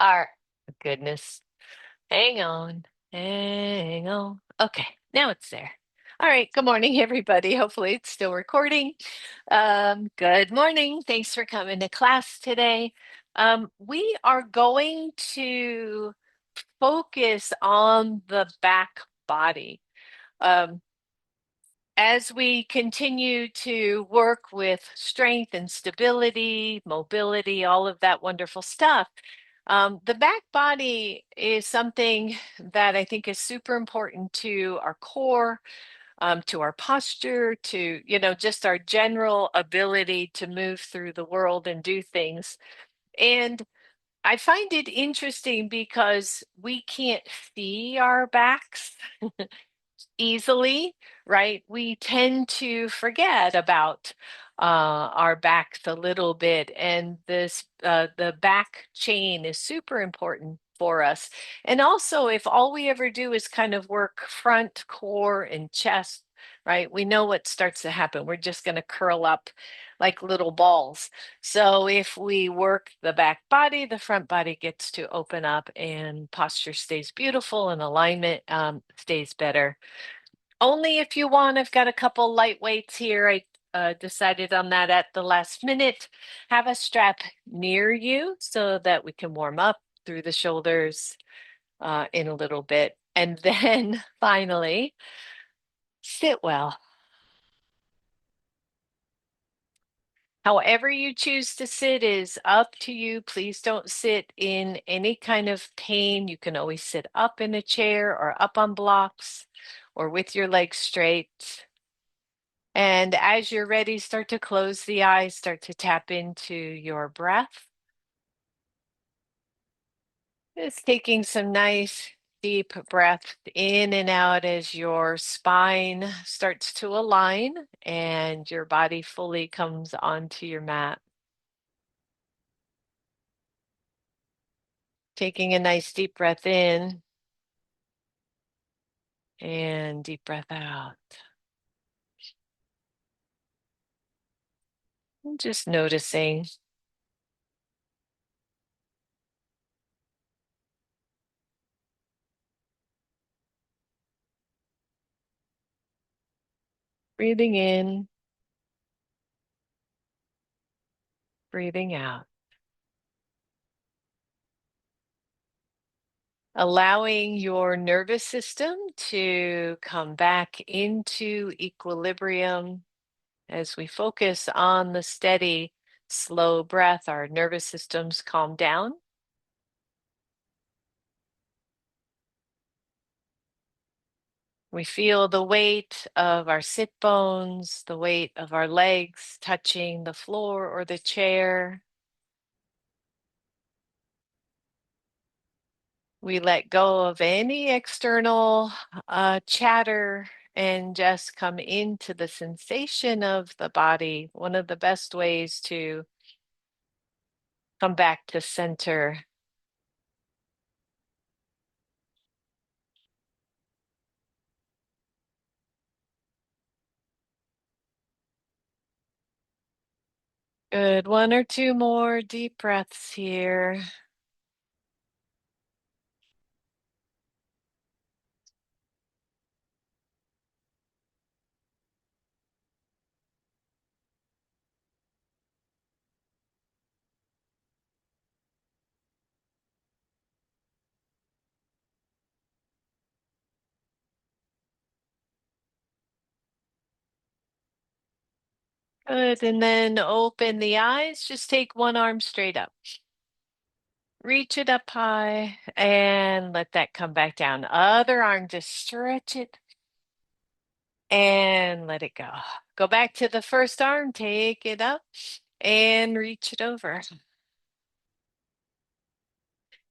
Our goodness. Hang on. Hang on. Okay, now it's there. All right, good morning, everybody. Hopefully it's still recording. Good morning. Thanks for coming to class today. We are going to focus on the back body. Um, as we continue to work with strength and stability, mobility, all of that wonderful stuff, the back body is something that I think is super important to our core, to our posture, to, just our general ability to move through the world and do things. And I find it interesting because we can't see our backs easily, right? We tend to forget about our backs a little bit, and the back chain is super important for us. And also, if all we ever do is kind of work front, core, and chest, right? We know what starts to happen. We're just going to curl up like little balls. So if we work the back body, the front body gets to open up and posture stays beautiful and alignment stays better. Only if you want. I've got a couple light weights here. I decided on that at the last minute. Have a strap near you so that we can warm up through the shoulders in a little bit. And then finally, sit well. However you choose to sit is up to you. Please don't sit in any kind of pain. You can always sit up in a chair or up on blocks or with your legs straight. And as you're ready, start to close the eyes, start to tap into your breath. Just taking some nice deep breath in and out as your spine starts to align and your body fully comes onto your mat. Taking a nice deep breath in and deep breath out. And just noticing. Breathing in, breathing out. Allowing your nervous system to come back into equilibrium as we focus on the steady, slow breath. Our nervous systems calm down. We feel the weight of our sit bones, the weight of our legs touching the floor or the chair. We let go of any external chatter and just come into the sensation of the body. One of the best ways to come back to center. Good. One or two more deep breaths here. Good. And then open the eyes. Just take one arm straight up. Reach it up high and let that come back down. Other arm, just stretch it and let it go. Go back to the first arm, take it up and reach it over.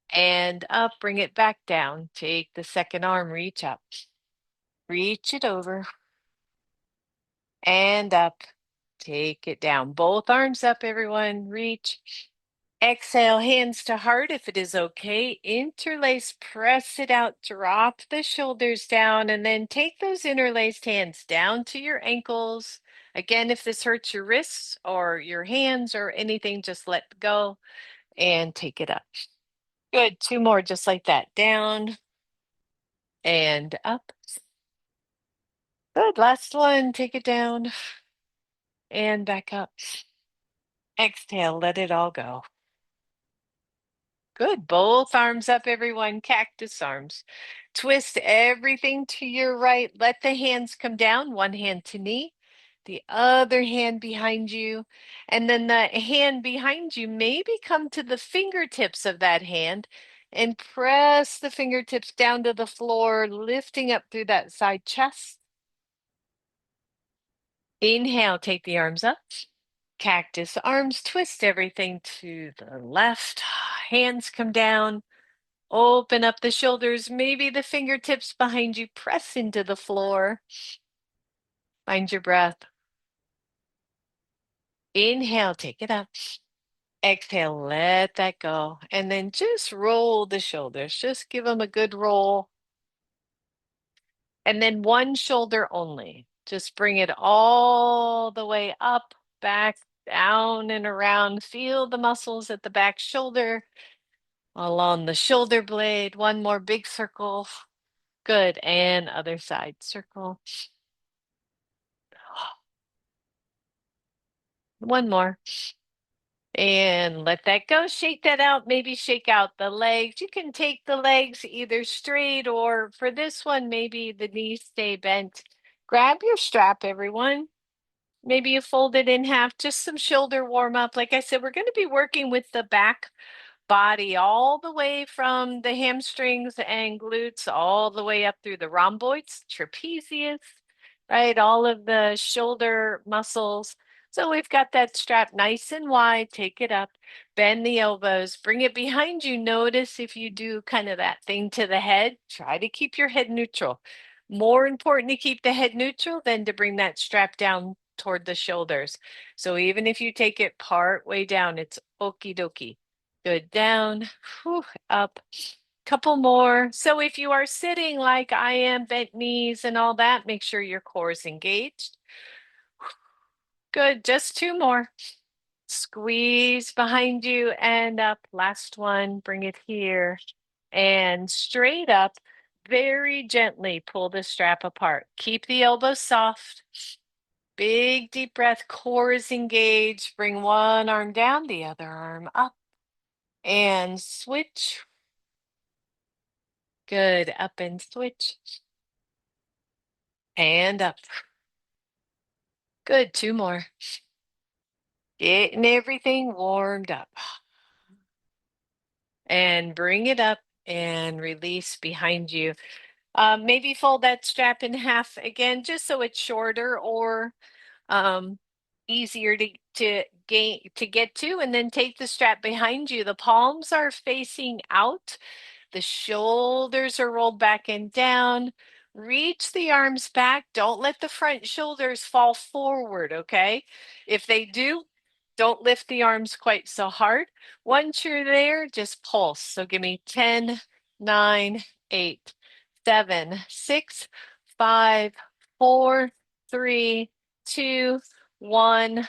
And up, bring it back down. Take the second arm, reach up, reach it over and up. Take it down. Both arms up, everyone. Reach. Exhale, hands to heart if it is okay. Interlace, press it out, drop the shoulders down, and then take those interlaced hands down to your ankles. Again, if this hurts your wrists or your hands or anything, just let go and take it up. Good. Two more just like that. Down and up. Good. Last one. Take it down and back up. Exhale. Let it all go. Good. Both arms up, everyone. Cactus arms. Twist everything to your right. Let the hands come down. One hand to knee, the other hand behind you. And then the hand behind you, maybe come to the fingertips of that hand and press the fingertips down to the floor, lifting up through that side chest. Inhale, take the arms up. Cactus arms, twist everything to the left. Hands come down. Open up the shoulders, maybe the fingertips behind you press into the floor. Find your breath. Inhale, take it up. Exhale, let that go. And then just roll the shoulders. Just give them a good roll. And then one shoulder only. Just bring it all the way up, back, down, and around. Feel the muscles at the back shoulder, along the shoulder blade. One more big circle. Good. And other side circle. One more. And let that go. Shake that out. Maybe shake out the legs. You can take the legs either straight or for this one, maybe the knees stay bent. Grab your strap, everyone. Maybe you fold it in half, just some shoulder warm up. Like I said, we're going to be working with the back body all the way from the hamstrings and glutes, all the way up through the rhomboids, trapezius, right? All of the shoulder muscles. So we've got that strap nice and wide. Take it up, bend the elbows, bring it behind you. Notice if you do kind of that thing to the head, try to keep your head neutral. More important to keep the head neutral than to bring that strap down toward the shoulders. So even if you take it part way down, it's okie dokie. Good, down, whew, up, couple more. So if you are sitting like I am, bent knees and all that, make sure your core is engaged. Good, just two more. Squeeze behind you and up. Last one, bring it here and straight up. Very gently pull the strap apart. Keep the elbows soft. Big deep breath, core is engaged. Bring one arm down, the other arm up and switch. Good. Up and switch. And up. Good. Two more. Getting everything warmed up. And bring it up and release behind you. Maybe fold that strap in half again, just so it's shorter or um, easier to get to. And then take the strap behind you. The palms are facing out. The shoulders are rolled back and down. Reach the arms back. Don't let the front shoulders fall forward, okay? If they do, don't lift the arms quite so hard. Once you're there, just pulse. So give me 10, 9, 8, 7, 6, 5, 4, 3, 2, 1.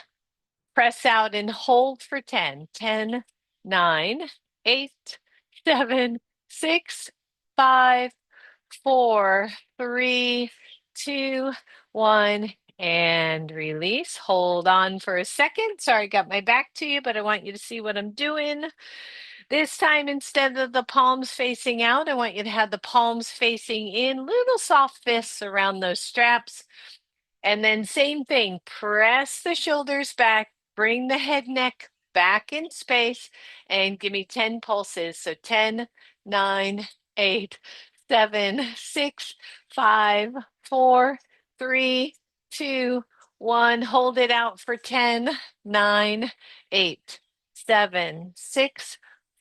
Press out and hold for 10. 10, 9, 8, 7, 6, 5, 4, 3, 2, 1, and release. Hold on for a second. Sorry, I got my back to you, but I want you to see what I'm doing. This time, instead of the palms facing out, I want you to have the palms facing in, little soft fists around those straps. And then same thing, press the shoulders back, bring the head neck back in space, and give me 10 pulses. So 10, 9, 8, 7, 6, 5, 4, 3, 2, 1. Hold it out for 10, 9, 8, 7, 6,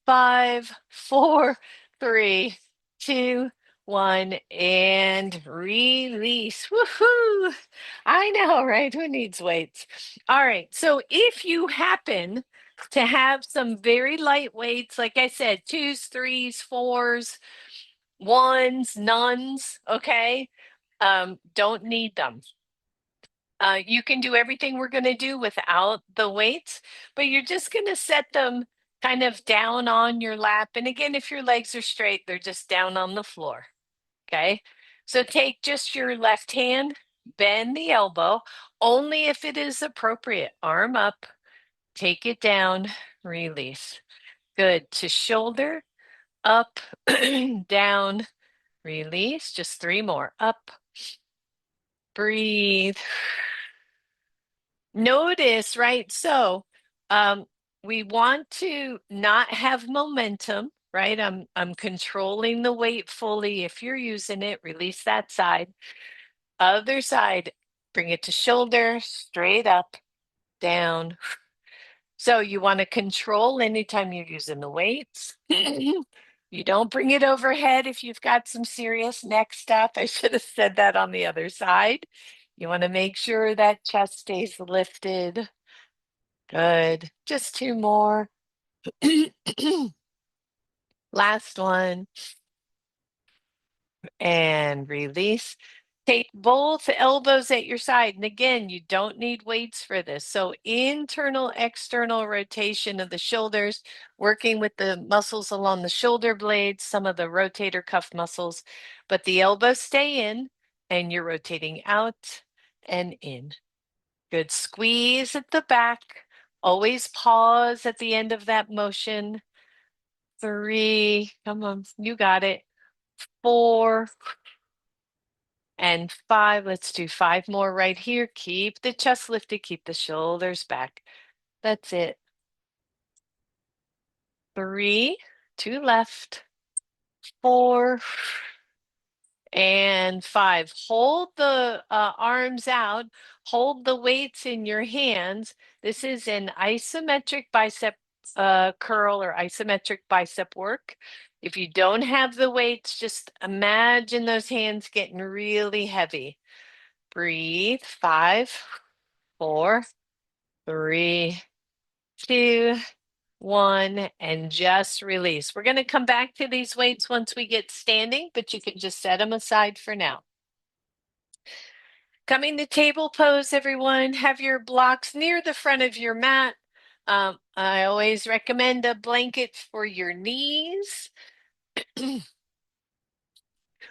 5, 4, 3, 2, 1, and release. Woohoo! I know, right? Who needs weights? All right. So if you happen to have some very light weights, like I said, twos, threes, fours, ones, nuns, okay, don't need them. You can do everything we're going to do without the weights, but you're just going to set them kind of down on your lap. And again, if your legs are straight, they're just down on the floor. Okay. So take just your left hand, bend the elbow, only if it is appropriate. Arm up, take it down, release. Good. To shoulder, up, down, release. Just three more. Up, breathe. Notice, right? So, um, we want to not have momentum, right? I'm controlling the weight fully. If you're using it, release that side. Other side, bring it to shoulder, straight up, down. So you want to control anytime you're using the weights. You don't bring it overhead if you've got some serious neck stuff. I should have said that on the other side. You want to make sure that chest stays lifted. Good. Just two more. Last one. And release. Take both elbows at your side. And again, you don't need weights for this. So internal, external rotation of the shoulders, working with the muscles along the shoulder blades, some of the rotator cuff muscles, but the elbows stay in and you're rotating out and in. Good. Squeeze at the back. Always pause at the end of that motion. 3, come on, you got it. 4 and 5. Let's do 5 more right here. Keep the chest lifted, keep the shoulders back. That's it. 3, 2 left. 4 and 5. Hold the arms out. Hold the weights in your hands. This is an isometric bicep curl or isometric bicep work. If you don't have the weights, just imagine those hands getting really heavy. Breathe. 5, 4, 3, 2, 1, and just release. We're going to come back to these weights once we get standing, but you can just set them aside for now. Coming to table pose, everyone. Have your blocks near the front of your mat. I always recommend a blanket for your knees.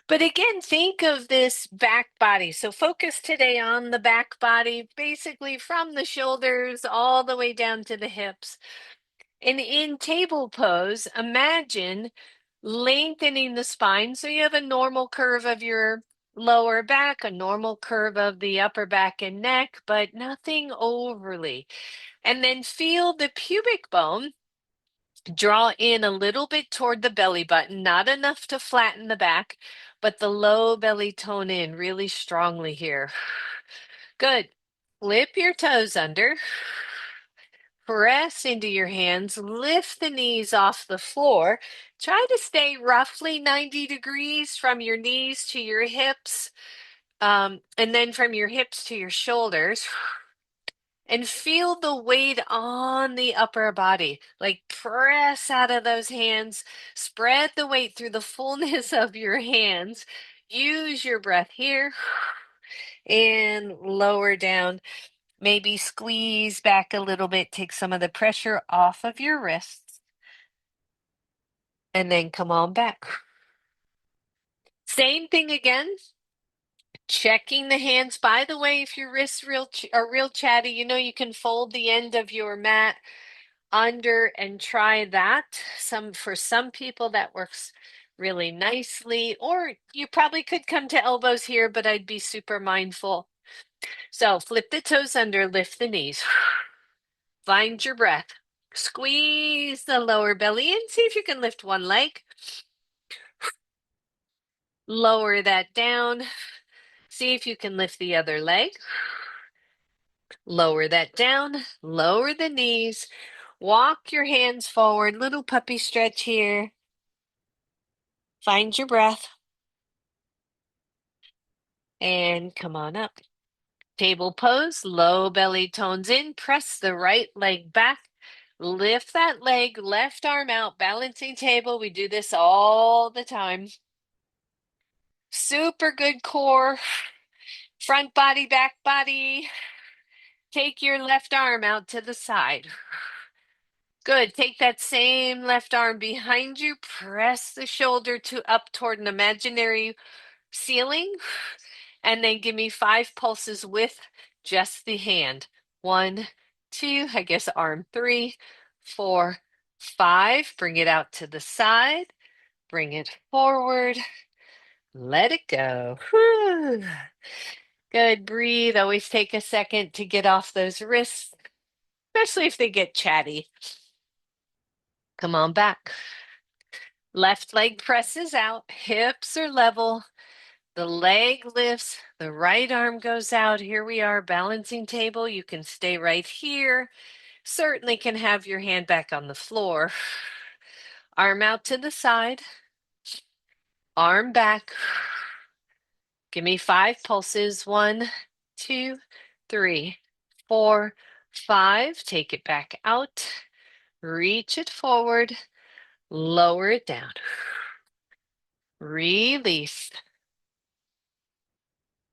But again, think of this back body. So focus today on the back body, basically from the shoulders all the way down to the hips. And in table pose, imagine lengthening the spine so you have a normal curve of your lower back, a normal curve of the upper back and neck, but nothing overly. And then feel the pubic bone draw in a little bit toward the belly button, not enough to flatten the back, but the low belly tone in really strongly here. Good. Flip your toes under. Press into your hands, lift the knees off the floor. Try to stay roughly 90 degrees from your knees to your hips, and then from your hips to your shoulders. And feel the weight on the upper body. Like press out of those hands, spread the weight through the fullness of your hands. Use your breath here and lower down. Maybe squeeze back a little bit, take some of the pressure off of your wrists, and then come on back. Same thing again. Checking the hands. By the way, if your wrists are real chatty, you know you can fold the end of your mat under and try that. For some people that works really nicely, or you probably could come to elbows here, but I'd be super mindful. So flip the toes under, lift the knees. Find your breath. Squeeze the lower belly in. See if you can lift one leg. Lower that down. See if you can lift the other leg. Lower that down. Lower the knees. Walk your hands forward. Little puppy stretch here. Find your breath. And come on up. Table pose. Low belly tones in. Press the right leg back. Lift that leg, left arm out, balancing table. We do this all the time. Super good core. Front body, back body. Take your left arm out to the side. Good. Take that same left arm behind you. Press the shoulder to up toward an imaginary ceiling. And then give me 5 pulses with just the hand. 1, 2, I guess arm 3, 4, 5. Bring it out to the side. Bring it forward. Let it go. Whew. Good. Breathe. Always take a second to get off those wrists, especially if they get chatty. Come on back. Left leg presses out. Hips are level. The leg lifts. The right arm goes out. Here we are, balancing table. You can stay right here. Certainly can have your hand back on the floor. Arm out to the side. Arm back. Give me 5 pulses. 1, 2, 3, 4, 5. Take it back out. Reach it forward. Lower it down. Release.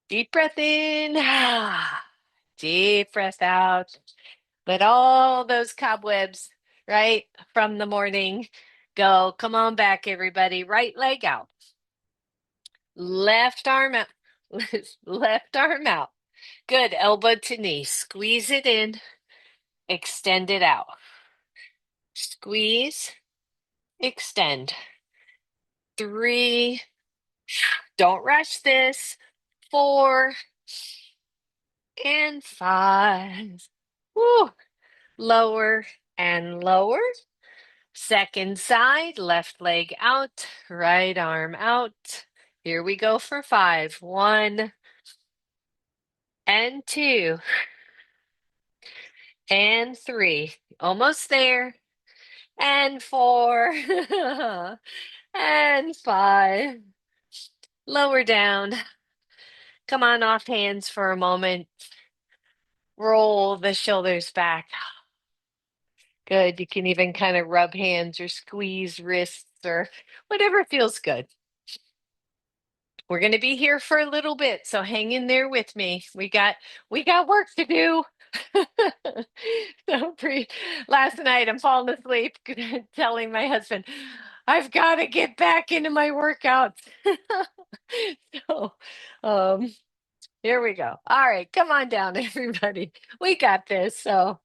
Deep breath in. Deep breath out. Let all those cobwebs, right, from the morning go. Come on back, everybody. Right leg out. Left arm out. Left arm out. Good. Elbow to knee. Squeeze it in. Extend it out. Squeeze. Extend. 3. Don't rush this. 4 and 5. Woo. Lower and lower. Second side, left leg out, right arm out. Here we go for 5. 1 and 2 and 3. Almost there. And 4 and 5. Lower down. Come on off hands for a moment. Roll the shoulders back. Good. You can even kind of rub hands or squeeze wrists or whatever feels good. We're going to be here for a little bit, so hang in there with me. We got work to do. So last night I'm falling asleep telling my husband, I've got to get back into my workouts. So, um, here we go. All right, come on down, everybody. We got this. So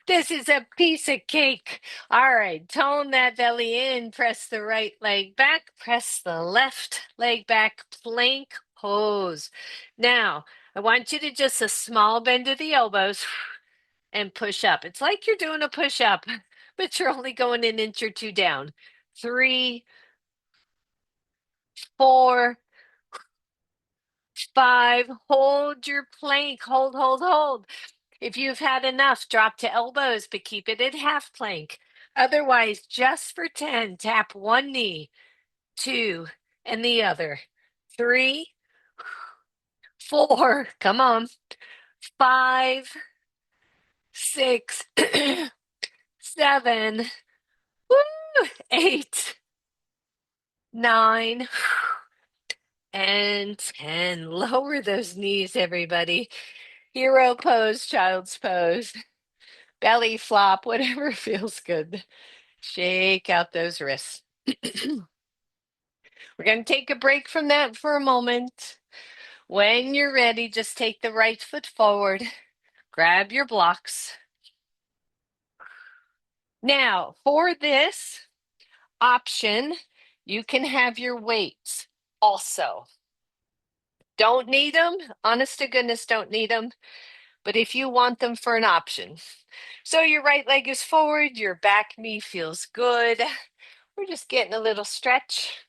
this is a piece of cake. All right, tone that belly in, press the right leg back, press the left leg back, plank pose. Now, I want you to just a small bend of the elbows and push up. It's like you're doing a push up, but you're only going an inch or two down. 3, 4, 5. Hold your plank. Hold, hold, hold. If you've had enough, drop to elbows, but keep it at half plank. Otherwise, just for 10, tap one knee, 2, and the other. 3, 4, come on. 5, 6, 7, woo, 8, 9, and 10. Lower those knees, everybody. Hero pose, child's pose, belly flop, whatever feels good. Shake out those wrists. We're going to take a break from that for a moment. When you're ready, just take the right foot forward, grab your blocks. Now, for this option, you can have your weights also. Don't need them. Honest to goodness, don't need them. But if you want them for an option. So your right leg is forward, your back knee feels good. We're just getting a little stretch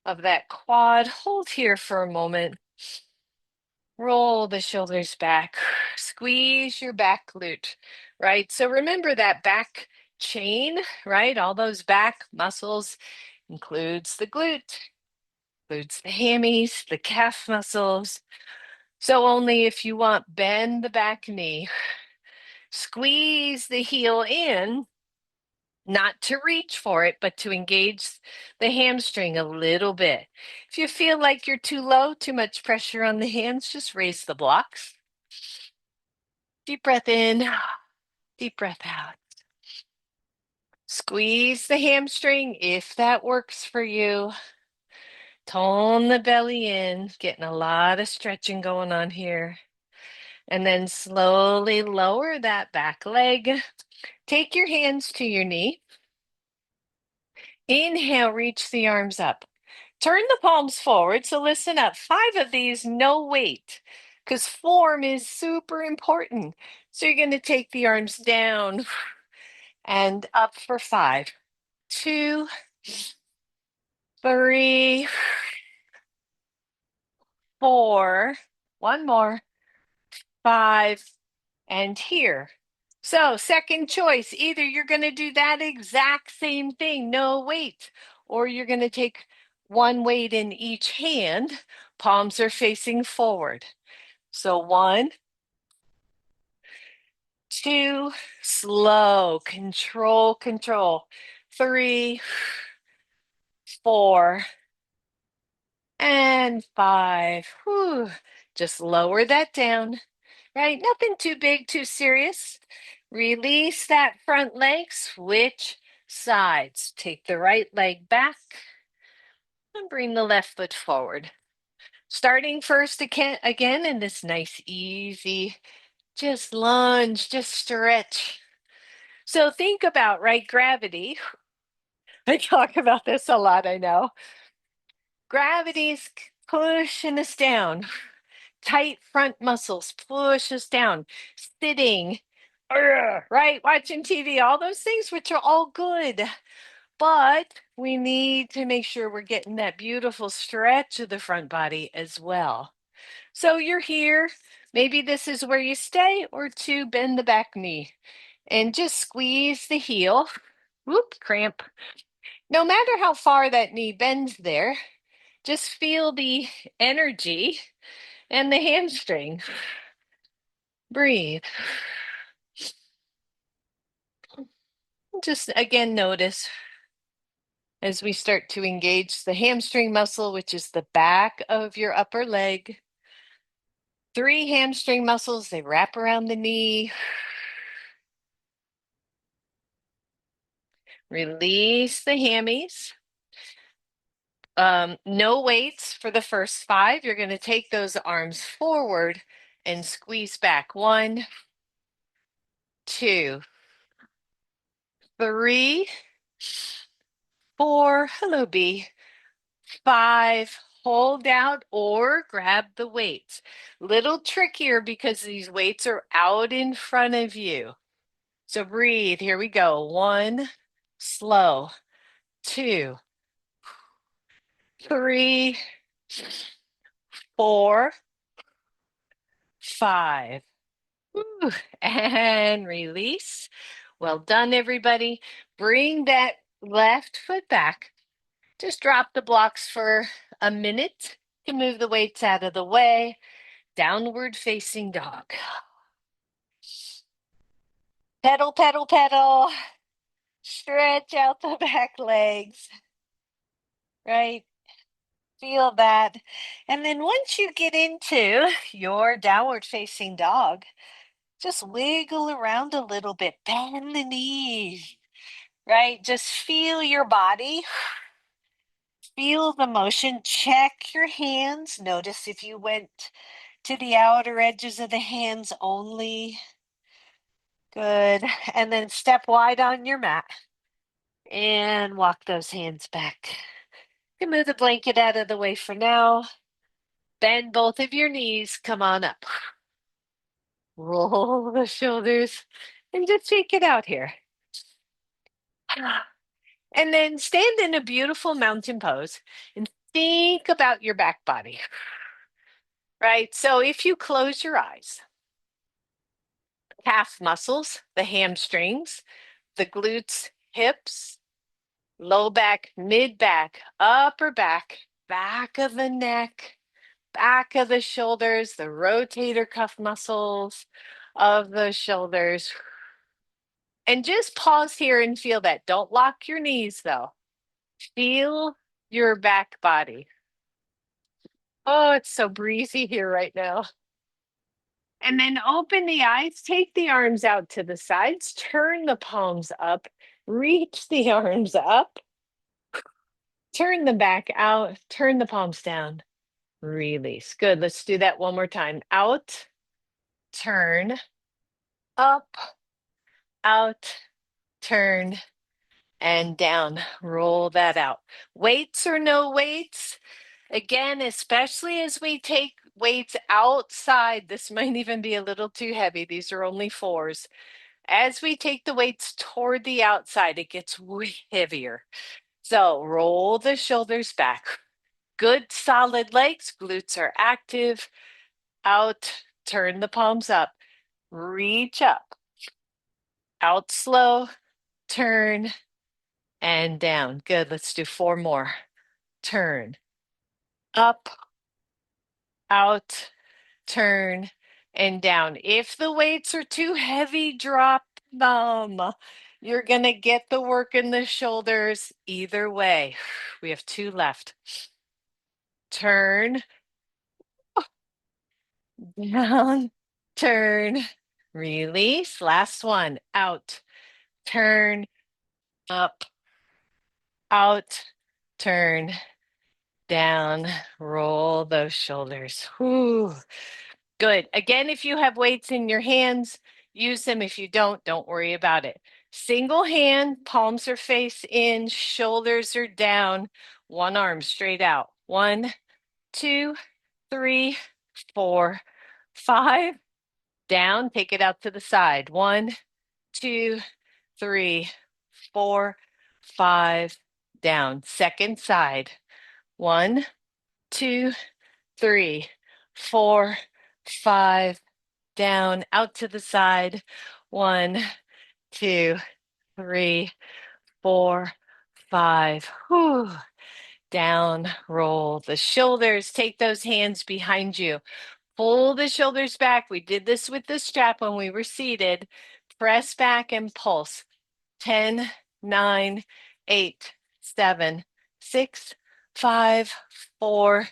of that quad. Hold here for a moment. Roll the shoulders back. Squeeze your back glute, right? So remember that back chain, right? All those back muscles includes the glute, includes the hammies, the calf muscles. So only if you want, bend the back knee. Squeeze the heel in, not to reach for it, but to engage the hamstring a little bit. If you feel like you're too low, too much pressure on the hands, just raise the blocks. Deep breath in, deep breath out. Squeeze the hamstring if that works for you. Tone the belly in, getting a lot of stretching going on here. And then slowly lower that back leg. Take your hands to your knee. Inhale, reach the arms up. Turn the palms forward. So listen up. 5 of these, no weight, because form is super important. So you're going to take the arms down and up for 5, 2, 3, 4, one more, 5, and here. So, second choice, either you're going to do that exact same thing, no weight, or you're going to take one weight in each hand. Palms are facing forward. So, 1, 2, slow, control, control. 3, 4, and 5. Whew. Just lower that down. Right? Nothing too big, too serious. Release that front leg, switch sides. Take the right leg back and bring the left foot forward. Starting first again in this nice, easy, just lunge, just stretch. So think about, right, gravity. I talk about this a lot, I know. Gravity's pushing us down. Tight front muscles push us down. Sitting, right? Watching TV, all those things, which are all good. But we need to make sure we're getting that beautiful stretch of the front body as well. So you're here. Maybe this is where you stay, or 2, bend the back knee and just squeeze the heel. Whoop, cramp. No matter how far that knee bends there, just feel the energy and the hamstring. Breathe. Just again, notice as we start to engage the hamstring muscle, which is the back of your upper leg. 3 hamstring muscles, they wrap around the knee. Release the hammies. No weights for the first 5. You're going to take those arms forward and squeeze back. 1, 2, 3, 4. Hello, B. 5, hold out or grab the weights. Little trickier because these weights are out in front of you. So breathe. Here we go. 1, slow. 2, 3, 4, 5. Woo. And release. Well done, everybody. Bring that left foot back. Just drop the blocks for a minute to move the weights out of the way. Downward facing dog. Pedal, pedal, pedal. Stretch out the back legs. Right? Feel that. And then once you get into your downward facing dog, just wiggle around a little bit. Bend the knees. Right? Just feel your body. Feel the motion. Check your hands. Notice if you went to the outer edges of the hands only. Good. And then step wide on your mat and walk those hands back. You can move the blanket out of the way for now. Bend both of your knees. Come on up. Roll the shoulders and just shake it out here. And then stand in a beautiful mountain pose and think about your back body. Right? So if you close your eyes, calf muscles, the hamstrings, the glutes, hips, low back, mid back, upper back, back of the neck, back of the shoulders, the rotator cuff muscles of the shoulders. And just pause here and feel that. Don't lock your knees though. Feel your back body. Oh, it's so breezy here right now. And then open the eyes, take the arms out to the sides, turn the palms up, Reach the arms up, turn them back out, turn the palms down, release. Good. Let's do that one more time. Out, turn, up, out, turn, and down. Roll that out. Weights or no weights? Again, especially as we take weights outside, this might even be a little too heavy. These are only fours. As we take the weights toward the outside, it gets way heavier. So roll the shoulders back. Good solid legs, glutes are active. Out, turn the palms up, reach up, out slow, turn, and down. Good, let's do four more. Turn, up, out, turn, and down. If the weights are too heavy, drop them. You're gonna get the work in the shoulders either way. We have two left. Turn, down, turn, release. Last one. Out, turn, up, out, turn, down, roll those shoulders. Whew. Good. Again, if you have weights in your hands, use them. If you don't worry about it. Single hand, palms are face in, shoulders are down, one arm straight out. 1, 2, 3, 4, 5. Down, take it out to the side. 1, 2, 3, 4, 5. Down. Second side. 1, 2, 3, 4, 5. Down, out to the side. 1, 2, 3, 4, 5. Whew. Down, roll the shoulders. Take those hands behind you. Pull the shoulders back. We did this with the strap when we were seated. Press back and pulse. 10, 9, 8, 7, 6, 5, 4,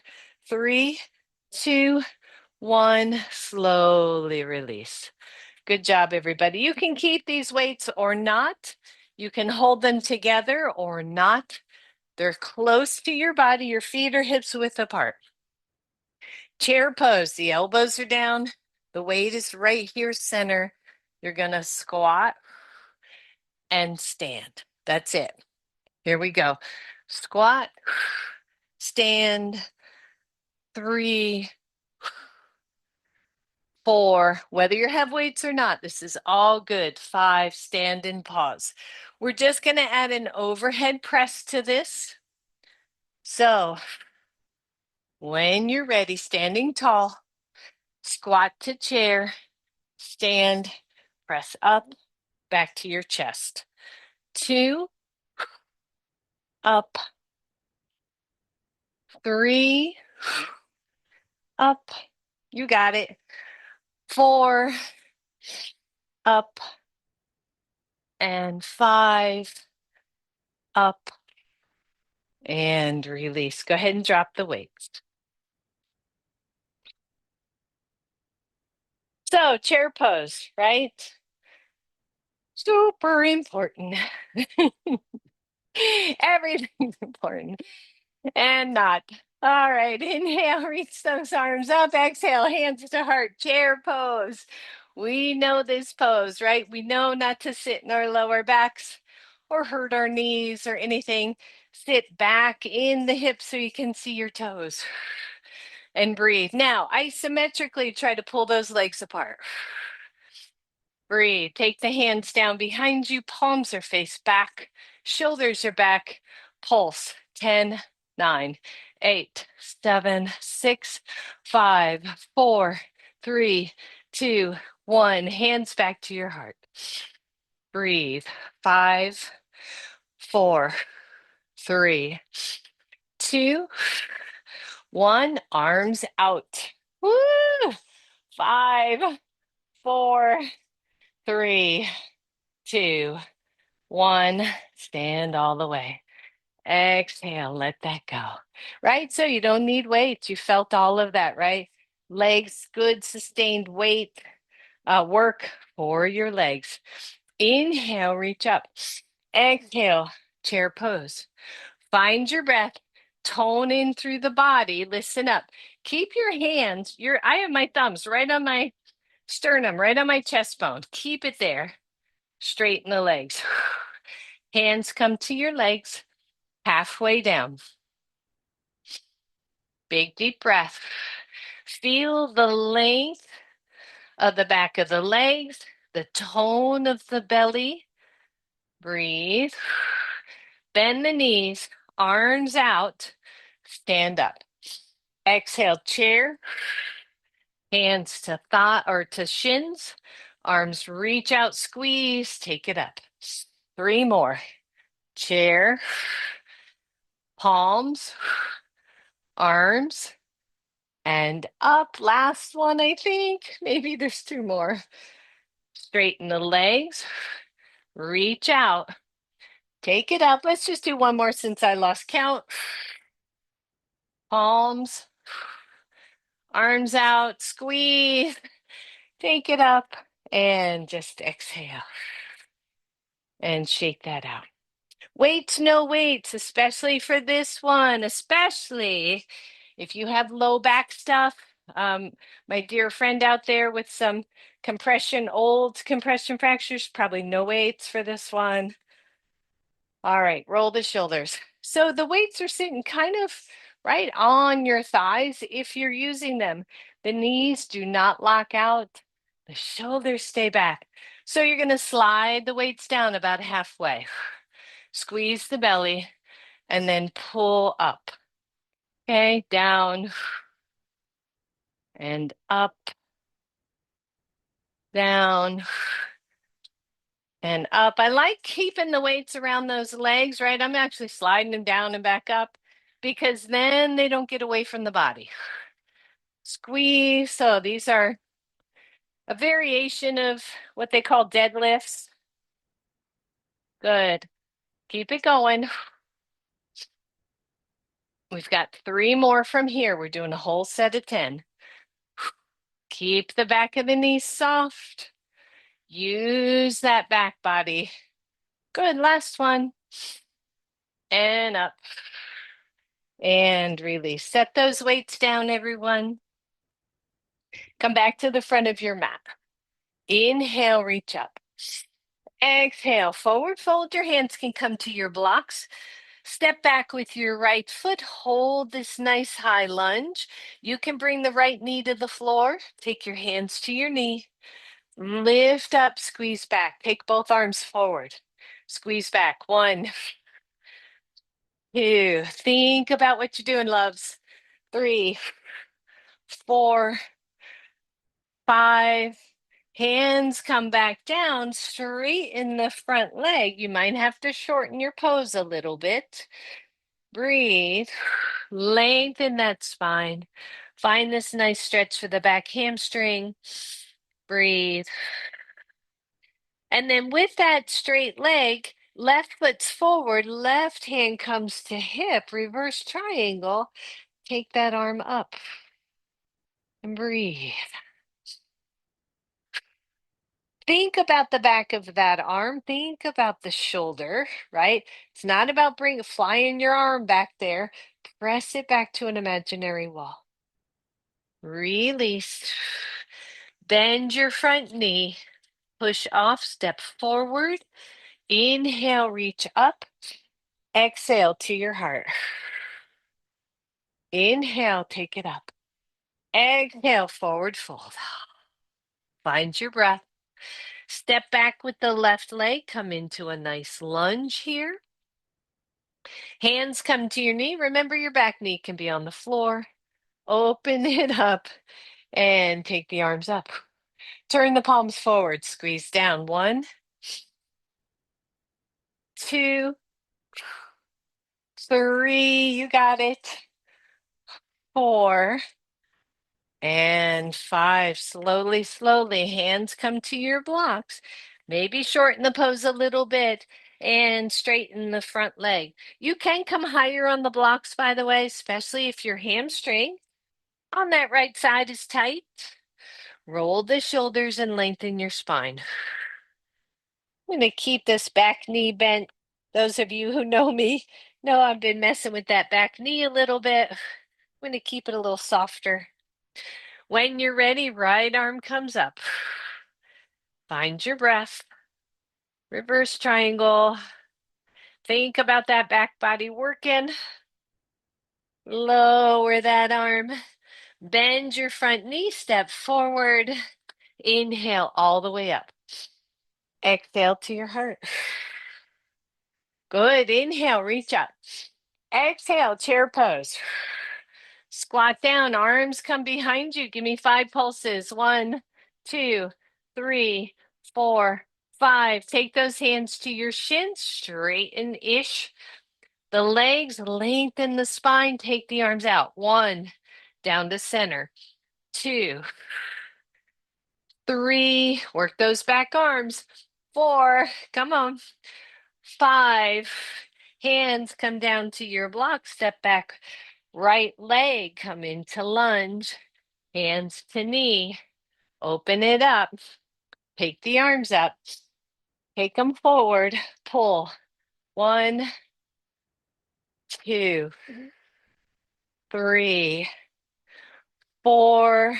3, 2, 1. Slowly release. Good job, everybody. You can keep these weights or not. You can hold them together or not. They're close to your body. Your feet are hips width apart. Chair pose. The elbows are down. The weight is right here center. You're going to squat and stand. That's it. Here we go. Squat, stand, 3, 4. Whether you have weights or not, this is all good. 5, stand and pause. We're just going to add an overhead press to this. So when you're ready, standing tall, squat to chair, stand, press up, back to your chest. 2, up, 3, up, you got it. 4, up, and 5, up, and release. Go ahead and drop the weights. So chair pose, right? Super important. Everything's important and not. All right, inhale, reach those arms up. Exhale, hands to heart, chair pose. We know this pose, right? We know not to sit in our lower backs or hurt our knees or anything. Sit back in the hips so you can see your toes and breathe. Now, isometrically try to pull those legs apart. Breathe. Take the hands down behind you. Palms are faced back. Shoulders are back. Pulse. 10, 9, 8, 7, 6, 5, 4, 3, 2, 1. Hands back to your heart. Breathe. 5, 4, 3, 2, 1. Arms out. Woo! 5, 4, 3, 2, 1. Stand all the way. Exhale, let that go. Right? So you don't need weights. You felt all of that, right? Legs, good sustained weight work for your legs. Inhale, reach up. Exhale, chair pose. Find your breath, tone in through the body, listen up. Keep your hands, I have my thumbs right on my sternum, right on my chest bone. Keep it there. Straighten the legs. Hands come to your legs, halfway down. Big deep breath. Feel the length of the back of the legs, the tone of the belly. Breathe. Bend the knees, arms out, stand up. Exhale, chair, hands to thigh or to shins, arms reach out, squeeze, take it up. 3 more. Chair, palms, arms, and up. Last one, I think. Maybe there's 2 more. Straighten the legs, reach out, take it up. Let's just do 1 more since I lost count. Palms, arms out, squeeze, take it up, and just exhale and shake that out. Weights, no weights, especially for this one, especially if you have low back stuff. My dear friend out there with some old compression fractures, probably no weights for this one. All right, roll the shoulders. So the weights are sitting kind of right on your thighs if you're using them. The knees do not lock out. The shoulders stay back. So you're going to slide the weights down about halfway. Squeeze the belly and then pull up. Okay, down and up, down and up. I like keeping the weights around those legs, right? I'm actually sliding them down and back up because then they don't get away from the body. Squeeze. So these are a variation of what they call deadlifts. Good. Keep it going. We've got 3 more from here. We're doing a whole set of 10. Keep the back of the knees soft. Use that back body. Good. Last one. And up. And release. Set those weights down, everyone. Come back to the front of your mat. Inhale, reach up. Exhale, forward fold. Your hands can come to your blocks. Step back with your right foot. Hold this nice high lunge. You can bring the right knee to the floor. Take your hands to your knee. Lift up, squeeze back. Take both arms forward. Squeeze back. 1, 2. Think about what you're doing, loves. 3, 4, 5. Hands come back down, straighten the front leg. You might have to shorten your pose a little bit. Breathe. Lengthen that spine. Find this nice stretch for the back hamstring. Breathe. And then with that straight leg, left foot's forward, left hand comes to hip, reverse triangle. Take that arm up and breathe. Think about the back of that arm. Think about the shoulder, right? It's not about flying your arm back there. Press it back to an imaginary wall. Release. Bend your front knee. Push off, step forward. Inhale, reach up. Exhale to your heart. Inhale, take it up. Exhale, forward fold. Find your breath. Step back with the left leg. Come into a nice lunge here. Hands come to your knee. Remember, your back knee can be on the floor. Open it up and take the arms up. Turn the palms forward. Squeeze down. 1, 2, 3. You got it. 4 and 5. Slowly, slowly. Hands come to your blocks. Maybe shorten the pose a little bit and straighten the front leg. You can come higher on the blocks, by the way, especially if your hamstring on that right side is tight. Roll the shoulders and lengthen your spine. I'm going to keep this back knee bent Those of you who know me know I've been messing with that back knee a little bit. I'm going to keep it a little softer. When you're ready, right arm comes up. Find your breath. Reverse triangle. Think about that back body working. Lower that arm. Bend your front knee, step forward. Inhale all the way up. Exhale to your heart. Good. Inhale, reach up. Exhale, chair pose. Squat down, arms come behind you. Give me 5 pulses. 1, 2, 3, 4, 5. Take those hands to your shins, straighten-ish. The legs, lengthen the spine. Take the arms out. 1, down to center. 2, 3, work those back arms. 4, come on. 5, hands come down to your block. Step back. Right leg, come into lunge. Hands to knee. Open it up. Take the arms up. Take them forward. Pull. 1, 2, 3, 4,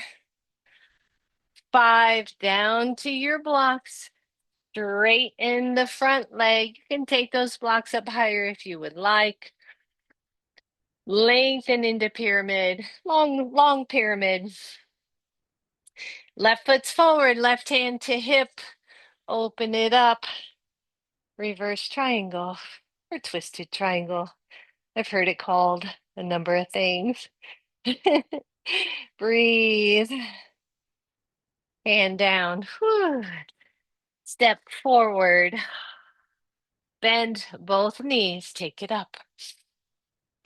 5. Down to your blocks. Straighten the front leg. You can take those blocks up higher if you would like. Lengthen into pyramid. Long pyramid. Left foot's forward. Left hand to hip. Open it up. Reverse triangle or twisted triangle. I've heard it called a number of things. Breathe. Hand down. Whew. Step forward. Bend both knees. Take it up.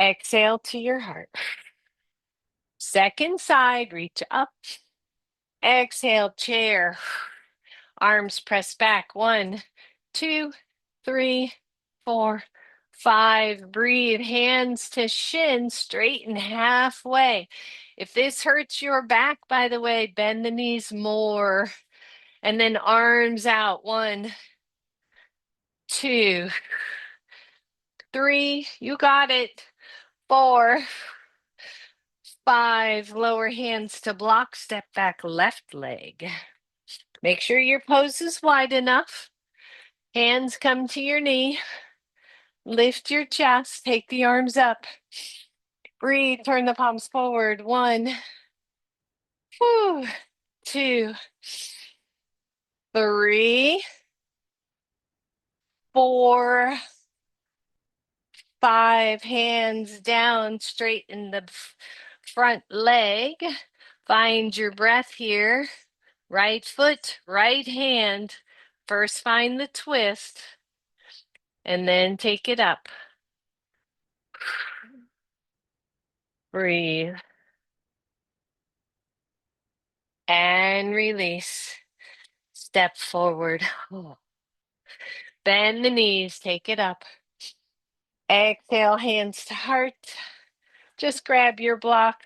Exhale to your heart. Second side, reach up. Exhale, chair. Arms press back. 1, 2, 3, 4, 5. Breathe. Hands to shin, straighten halfway. If this hurts your back, by the way, bend the knees more. And then arms out. 1, 2, 3. You got it. 4, 5. Lower hands to block. Step back, left leg. Make sure your pose is wide enough. Hands come to your knee. Lift your chest. Take the arms up. Breathe. Turn the palms forward. 1, 2, 3, 4, 5. Hands down. Straighten the front leg. Find your breath here. Right foot, right hand. First find the twist. And then take it up. Breathe. And release. Step forward. Bend the knees. Take it up. Exhale, hands to heart. Just grab your block,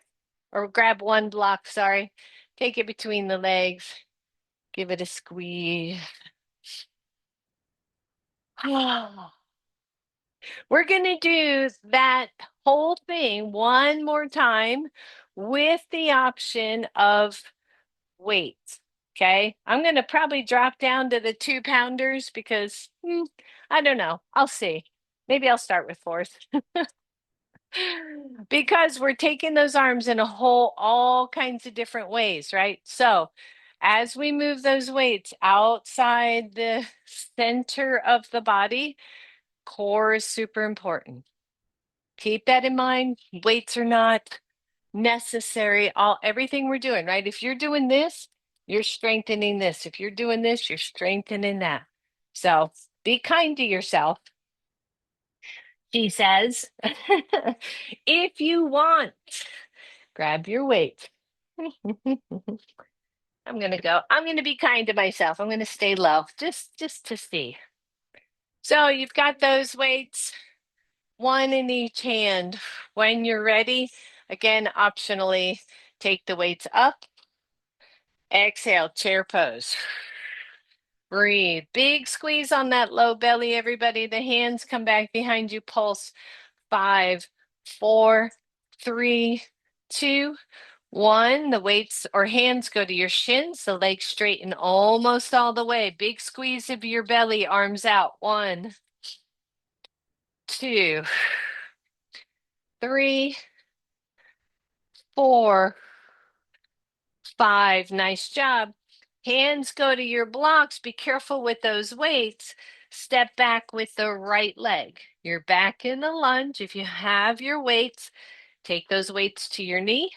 or grab one block, sorry. Take it between the legs. Give it a squeeze. We're going to do that whole thing one more time with the option of weights. Okay, I'm going to probably drop down to the 2-pounders because I don't know. I'll see. Maybe I'll start with 4s. Because we're taking those arms in all kinds of different ways, right? So as we move those weights outside the center of the body, core is super important. Keep that in mind. Weights are not necessary. Everything we're doing, right? If you're doing this, you're strengthening this. If you're doing this, you're strengthening that. So be kind to yourself. She says, if you want, grab your weight. I'm going to be kind to myself. I'm going to stay low just to see. So you've got those weights, 1 in each hand. When you're ready, again, optionally, take the weights up. Exhale, chair pose. Breathe. Big squeeze on that low belly, everybody. The hands come back behind you. Pulse. 5, 4, 3, 2, 1. The weights or hands go to your shins. The legs straighten almost all the way. Big squeeze of your belly. Arms out. 1, 2, 3, 4, 5. Nice job. Hands go to your blocks. Be careful with those weights. Step back with the right leg. You're back in the lunge. If you have your weights, take those weights to your knee.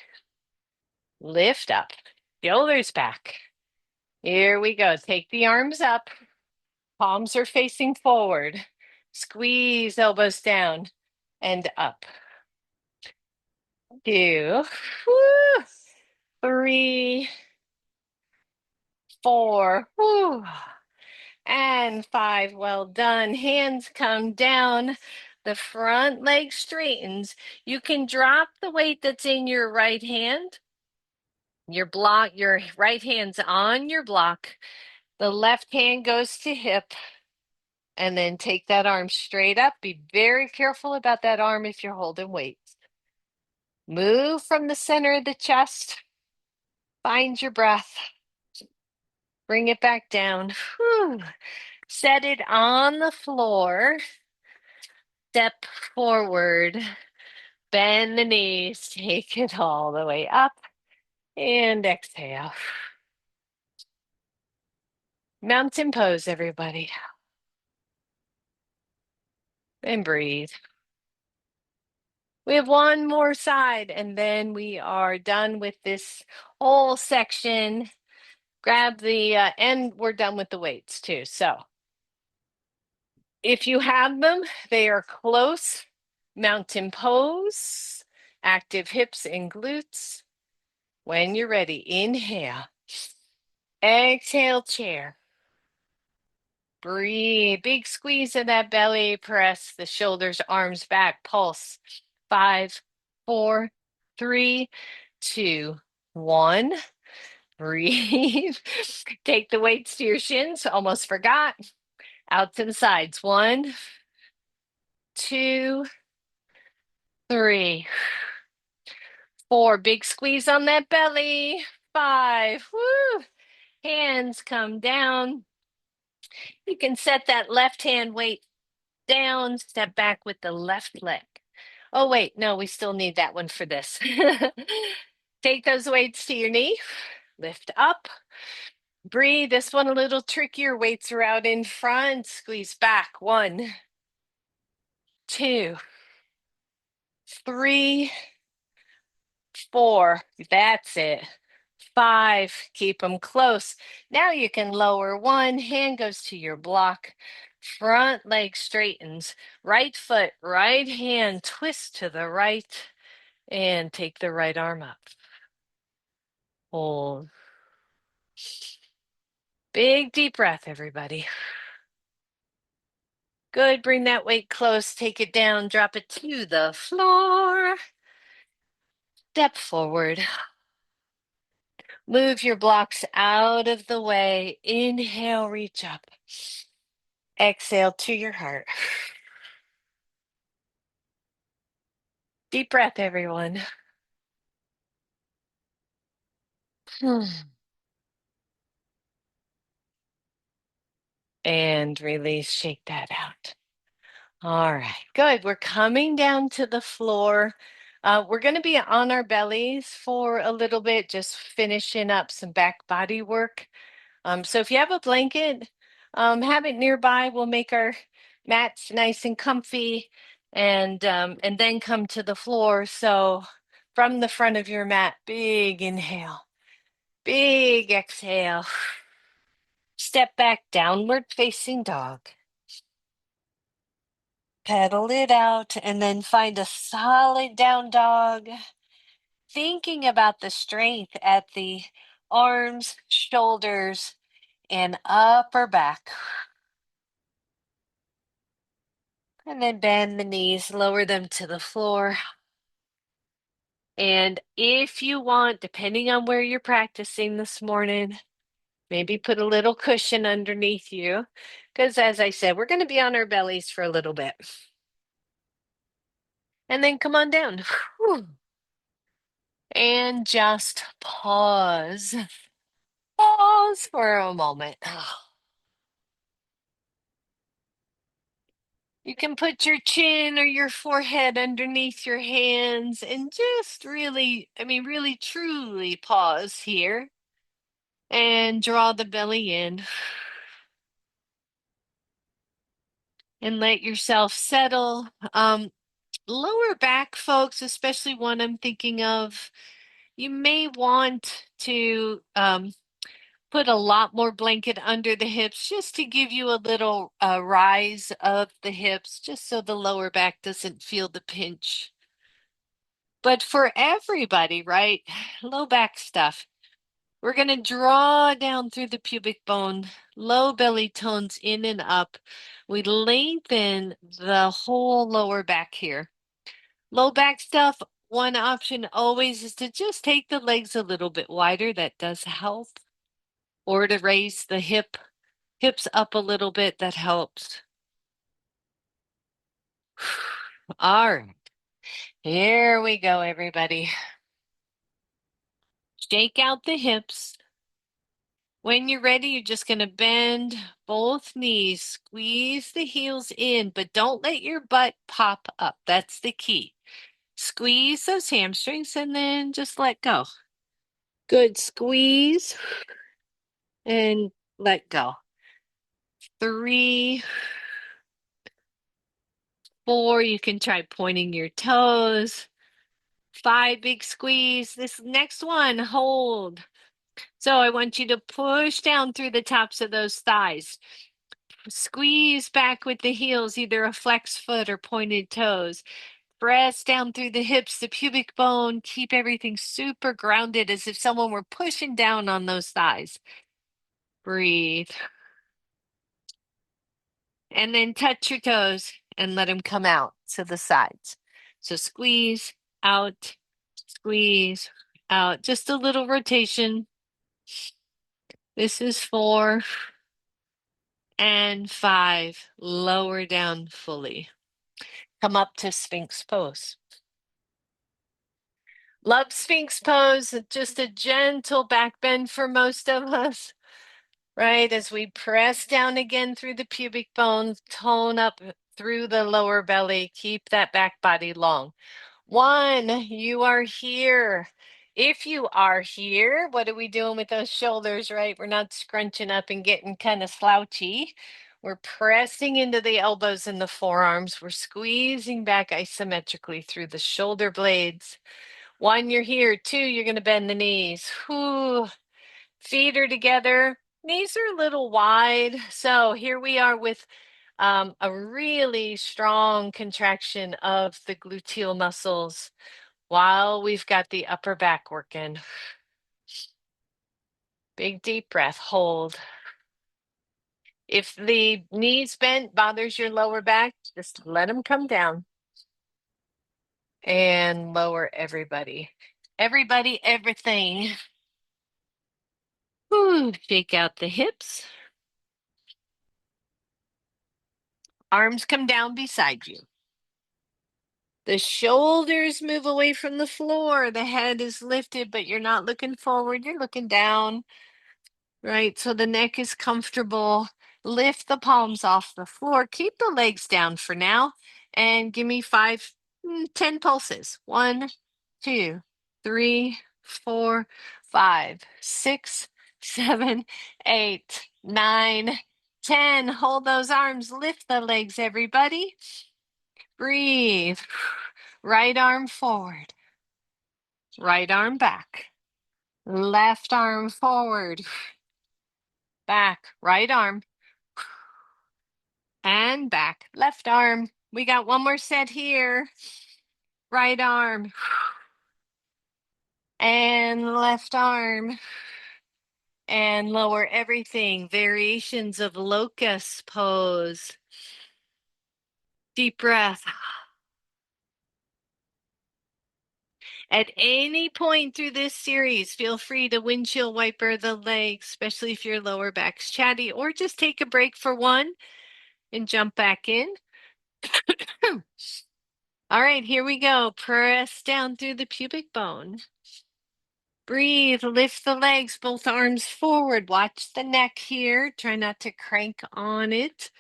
Lift up. Shoulders back. Here we go. Take the arms up. Palms are facing forward. Squeeze elbows down and up. 2, woo, 3, 4, woo, and 5. Well done. Hands come down. The front leg straightens. You can drop the weight that's in your right hand. Your right hand's on your block. The left hand goes to hip. And then take that arm straight up. Be very careful about that arm if you're holding weights. Move from the center of the chest. Find your breath. Bring it back down. Whew. Set it on the floor. Step forward. Bend the knees. Take it all the way up. And exhale. Mountain pose, everybody. And breathe. We have one more side, and then we are done with this whole section. Grab the, and we're done with the weights too. So if you have them, they are close. Mountain pose, active hips and glutes. When you're ready, inhale. Exhale, chair. Breathe. Big squeeze of that belly. Press the shoulders, arms back. Pulse. 5, 4, 3, 2, 1. Breathe. Take the weights to your shins. Almost forgot. Out to the sides. 1, 2, 3, 4. Big squeeze on that belly. 5. Woo. Hands come down. You can set that left hand weight down. Step back with the left leg. Oh, wait. No, we still need that one for this. Take those weights to your knee. Lift up. Breathe. This one a little trickier. Weights are out in front. Squeeze back. 1, 2, 3, 4. That's it. 5. Keep them close. Now you can lower 1. Hand goes to your block. Front leg straightens. Right foot, right hand, twist to the right. And take the right arm up. Hold. Big deep breath, everybody. Good. Bring that weight close. Take it down. Drop it to the floor. Step forward. Move your blocks out of the way. Inhale, reach up. Exhale to your heart. Deep breath, everyone. And release, shake that out. All right, good. We're coming down to the floor. We're going to be on our bellies for a little bit, just finishing up some back body work. So if you have a blanket, have it nearby. We'll make our mats nice and comfy and then come to the floor. So from the front of your mat, big inhale, big exhale. Step back, downward facing dog. Pedal it out and then find a solid down dog. Thinking about the strength at the arms, shoulders, and upper back. And then bend the knees, lower them to the floor. And if you want, depending on where you're practicing this morning, Maybe put a little cushion underneath you, because as I said, we're going to be on our bellies for a little bit. And then come on down. Whew. And just pause. Pause for a moment. You can put your chin or your forehead underneath your hands and just really, I mean, really truly pause here and draw the belly in and let yourself settle. Lower back, folks, especially one I'm thinking of, you may want to put a lot more blanket under the hips just to give you a little rise of the hips, just so the lower back doesn't feel the pinch. But for everybody, right? Low back stuff. We're going to draw down through the pubic bone, low belly tones in and up. We lengthen the whole lower back here. Low back stuff, one option always is to just take the legs a little bit wider. That does help. Or to raise the hips up a little bit. That helps. All right. Here we go, everybody. Shake out the hips. When you're ready, you're just going to bend both knees, squeeze the heels in, but don't let your butt pop up. That's the key. Squeeze those hamstrings and then just let go. Good. Squeeze and let go. 3, 4, you can try pointing your toes. 5, big squeeze. This next one, hold. So I want you to push down through the tops of those thighs. Squeeze back with the heels, either a flex foot or pointed toes. Press down through the hips, the pubic bone. Keep everything super grounded as if someone were pushing down on those thighs. Breathe. And then touch your toes and let them come out to the sides. So squeeze out, squeeze out. Just a little rotation. This is 4 and 5. Lower down fully. Come up to Sphinx pose. Love Sphinx pose, just a gentle back bend for most of us, right? As we press down again through the pubic bone, tone up through the lower belly, keep that back body long. 1, you are here. If you are here, what are we doing with those shoulders, right? We're not scrunching up and getting kind of slouchy. We're pressing into the elbows and the forearms. We're squeezing back isometrically through the shoulder blades. 1, you're here. 2, you're going to bend the knees. Whew. Feet are together. Knees are a little wide. So here we are with a really strong contraction of the gluteal muscles while we've got the upper back working. Big deep breath, hold. If the knees bent bothers your lower back, just let them come down and lower everybody. Everybody, everything. Whew, shake out the hips. Arms come down beside you. The shoulders move away from the floor. The head is lifted, but you're not looking forward. You're looking down, right? So the neck is comfortable. Lift the palms off the floor. Keep the legs down for now. And give me 5, 10 pulses. 1, 2, 3, 4, 5, 6, 7, 8, 9, 10. Hold those arms. Lift the legs, everybody. Breathe. Right arm forward. Right arm back. Left arm forward. Back. Right arm. And back. Left arm. We got one more set here. Right arm. And left arm. And lower everything. Variations of locust pose. Deep breath. At any point through this series, feel free to windshield wiper the legs, especially if your lower back's chatty, or just take a break for one and jump back in. All right, here we go. Press down through the pubic bone. Breathe, lift the legs, both arms forward. Watch the neck here. Try not to crank on it.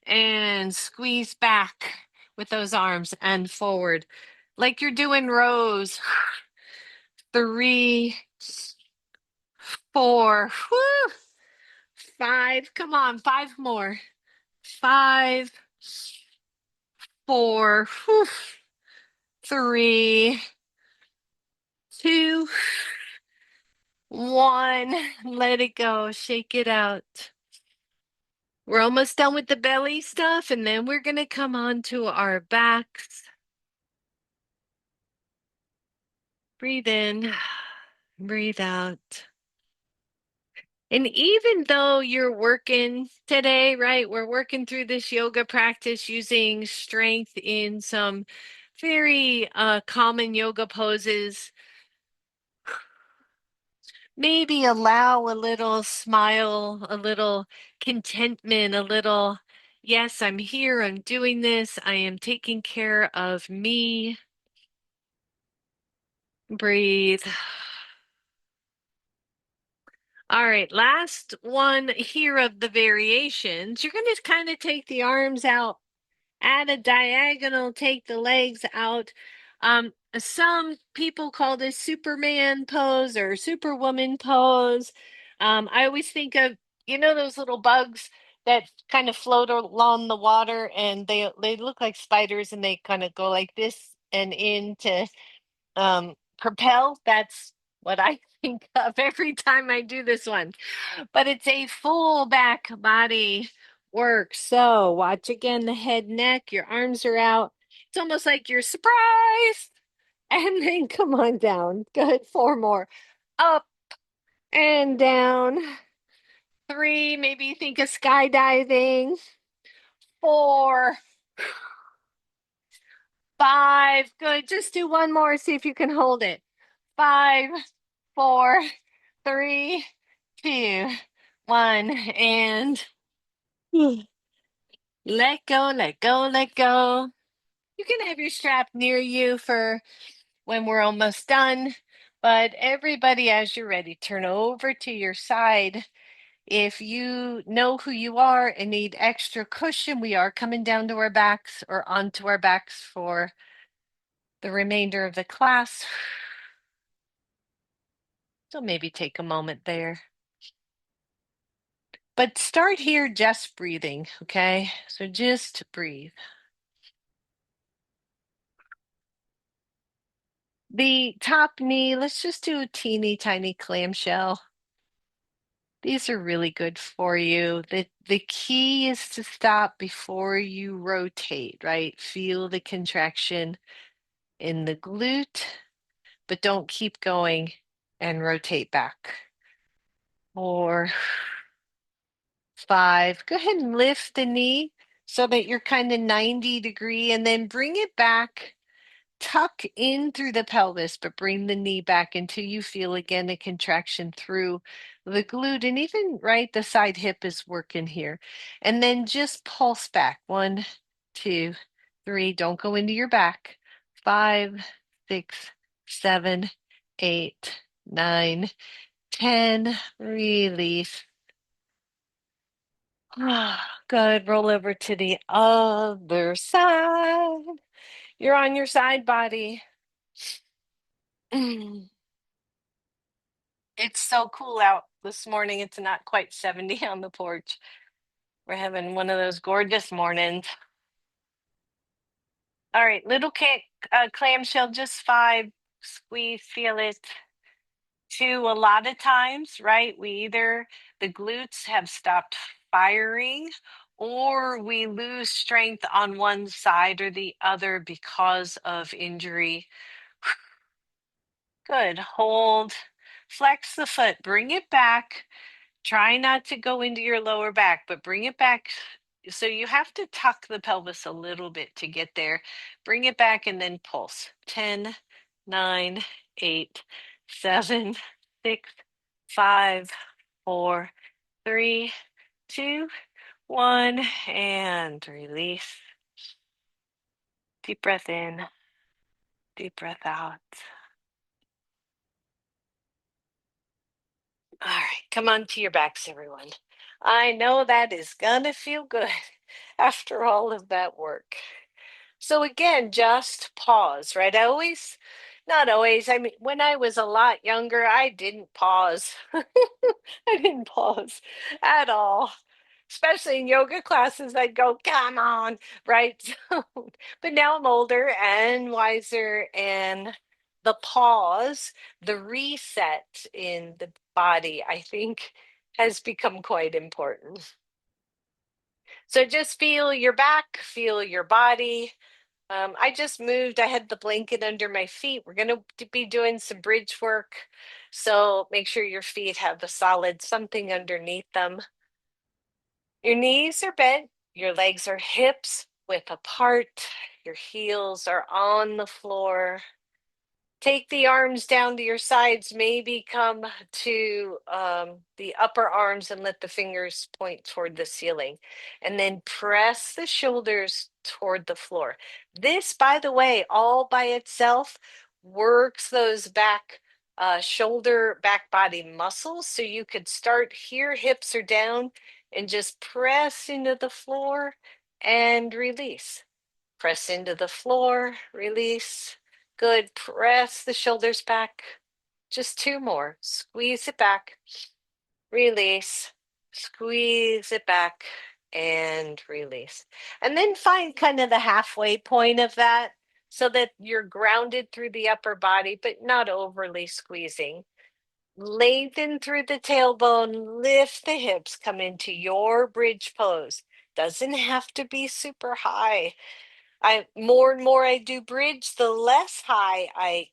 And squeeze back with those arms and forward. Like you're doing rows. 3, 4, whoo, 5. Come on, 5 more. 5, 4, whew, 3, 2, 1. Let it go. Shake it out. We're almost done with the belly stuff, and then we're going to come on to our backs. Breathe in, breathe out. And even though you're working today, right, we're working through this yoga practice using strength in some very common yoga poses. Maybe allow a little smile, a little contentment, a little, yes, I'm here, I'm doing this, I am taking care of me. Breathe. All right, last one here of the variations. You're going to kind of take the arms out at a diagonal, take the legs out. Some people call this Superman pose or Superwoman pose. I always think of, those little bugs that kind of float along the water and they look like spiders and they kind of go like this and in to propel. That's what I think of every time I do this one. But it's a full back body work. So watch again the head, neck, your arms are out. It's almost like you're surprised. And then come on down. Good. 4 more. Up and down. 3, maybe think of skydiving. 4, 5. Good. Just do one more. See if you can hold it. 5, 4, 3, 2, 1. And let go, let go, let go. You can have your strap near you for when we're almost done. But everybody, as you're ready, turn over to your side. If you know who you are and need extra cushion, we are coming down to our backs or onto our backs for the remainder of the class. So maybe take a moment there. But start here just breathing, okay? So just breathe. The top knee, let's just do a teeny tiny clamshell. These are really good for you. The key is to stop before you rotate, right? Feel the contraction in the glute, but don't keep going and rotate back. 4, 5. Go ahead and lift the knee so that you're kind of 90-degree and then bring it back. Tuck in through the pelvis, but bring the knee back until you feel again a contraction through the glute and even right, the side hip is working here. And then just pulse back. 1, 2, 3. Don't go into your back. 5, 6, 7, 8, 9, 10. Release. Good. Roll over to the other side. You're on your side body. It's so cool out this morning. It's not quite 70 on the porch. We're having one of those gorgeous mornings. All right, little clamshell, just 5. Squeeze, feel it. 2, a lot of times, right? The glutes have stopped firing, or we lose strength on one side or the other because of injury. Good. Hold. Flex the foot. Bring it back. Try not to go into your lower back, but bring it back. So you have to tuck the pelvis a little bit to get there. Bring it back and then pulse. 10, 9, 8, 7, 6, 5, 4, 3, 2, 1, and release. Deep breath in, deep breath out. All right, come on to your backs, everyone. I know that is gonna feel good after all of that work. So again, just pause, right? Not always. I mean, when I was a lot younger, I didn't pause. I didn't pause at all. Especially in yoga classes, I'd go, come on, right? But now I'm older and wiser, and the pause, the reset in the body, I think has become quite important. So just feel your back, feel your body. I just moved. I had the blanket under my feet. We're going to be doing some bridge work. So make sure your feet have a solid something underneath them. Your knees are bent, your legs are hips width apart, your heels are on the floor. Take the arms down to your sides, maybe come to the upper arms and let the fingers point toward the ceiling. And then press the shoulders toward the floor. This, by the way, all by itself works those shoulder, back body muscles. So you could start here, hips are down, and just press into the floor and release. Press into the floor, release. Good. Press the shoulders back. Just two more. Squeeze it back, release, squeeze it back, and release. And then find kind of the halfway point of that so that you're grounded through the upper body, but not overly squeezing. Lengthen through the tailbone, lift the hips, come into your bridge pose. Doesn't have to be super high. I more and more I do bridge, the less high I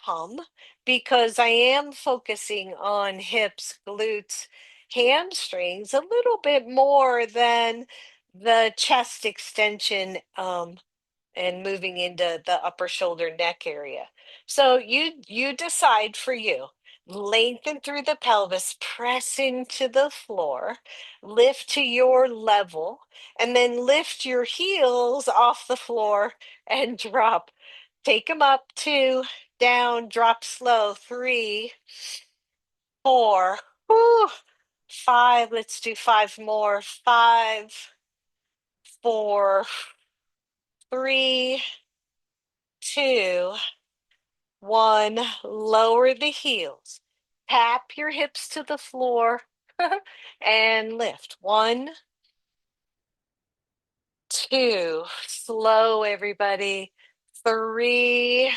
come because I am focusing on hips, glutes, hamstrings a little bit more than the chest extension and moving into the upper shoulder neck area. So you decide for you. Lengthen through the pelvis, press into the floor, lift to your level, and then lift your heels off the floor and drop. Take them up, two, down, drop slow, three, four, whew, five. Let's do five more. Five, four, three, two, one. Lower the heels. Tap your hips to the floor and lift. One, two. Slow, everybody. Three,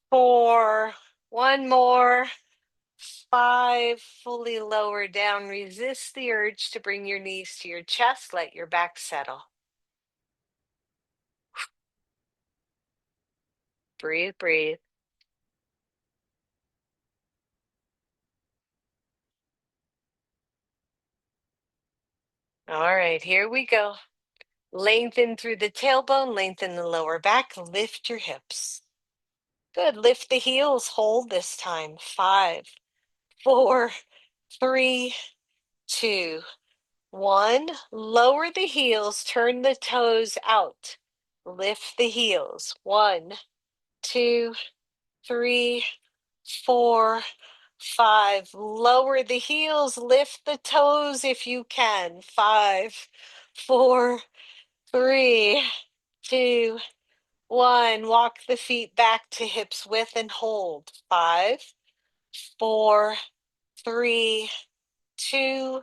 four. One more. Five. Fully lower down. Resist the urge to bring your knees to your chest. Let your back settle. Breathe, breathe. All right, here we go. Lengthen through the tailbone, lengthen the lower back, lift your hips. Good. Lift the heels. Hold this time. Five, four, three, two, one. Lower the heels. Turn the toes out. Lift the heels. One, two, three, four, five. Lower the heels. Lift the toes if you can. Five, four, three, two, one. Walk the feet back to hips width and hold. Five, four, three, two,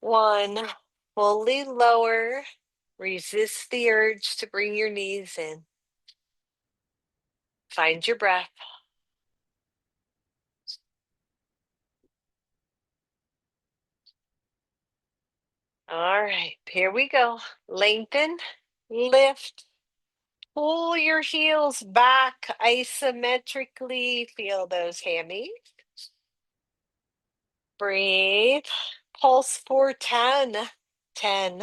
one. Fully lower. Resist the urge to bring your knees in. Find your breath. All right, here we go. Lengthen, lift, pull your heels back isometrically. Feel those hammies. Breathe. Pulse for 10, 10,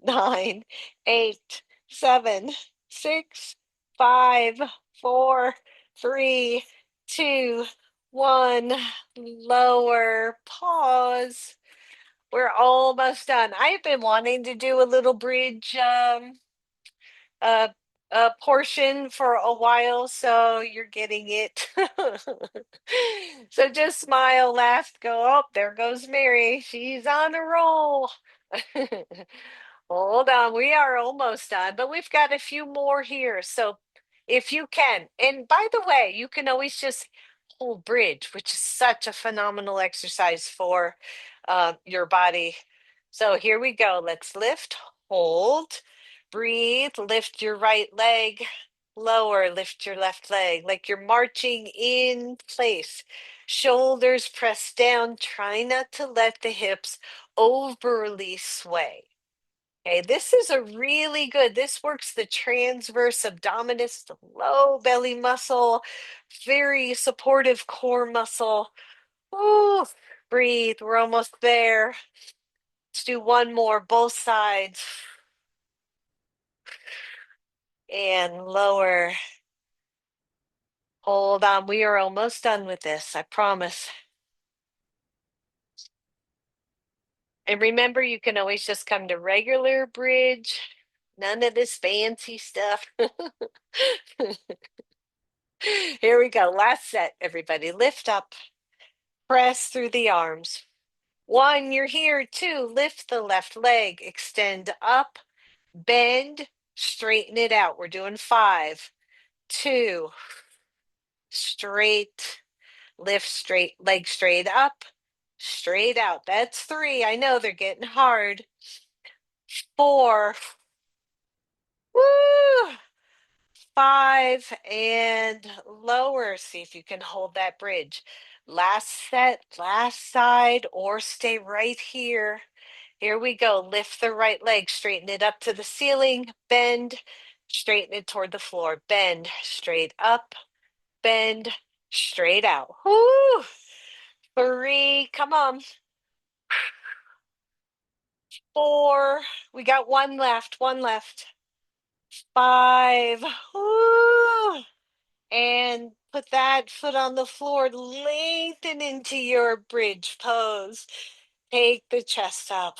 9, 8, 7, 6, 5, 4, 3, 2, 1. Lower, pause. We're almost done. I've been wanting to do a little bridge uh, portion for a while, so you're getting it. So just smile, laugh, go, oh, there goes Mary. She's on a roll. Hold on, we are almost done, but we've got a few more here. So if you can, and by the way, you can always just hold bridge, which is such a phenomenal exercise for your body. So here we go. Let's lift, hold, breathe, lift your right leg, lower, lift your left leg, like you're marching in place. Shoulders pressed down, try not to let the hips overly sway. Okay, this is a really good, this works the transverse abdominis, the low belly muscle, very supportive core muscle. Ooh, breathe, we're almost there. Let's do one more, both sides. And lower. Hold on, we are almost done with this, I promise. And remember, you can always just come to regular bridge, none of this fancy stuff. Here we go. Last set, everybody. Lift up, press through the arms. 1, you're here. 2, lift the left leg, extend up, bend, straighten it out. We're doing 5, 2, straight, lift straight, leg straight up, straight out. That's 3. I know they're getting hard. 4, woo, 5, and lower. See if you can hold that bridge. Last set, last side, or stay right here. Here we go. Lift the right leg, straighten it up to the ceiling, bend, straighten it toward the floor, bend, straight up, bend, straight out. Whoo! 3, come on. 4, we got one left, one left. 5, whoo! And put that foot on the floor, lengthen into your bridge pose. Take the chest up,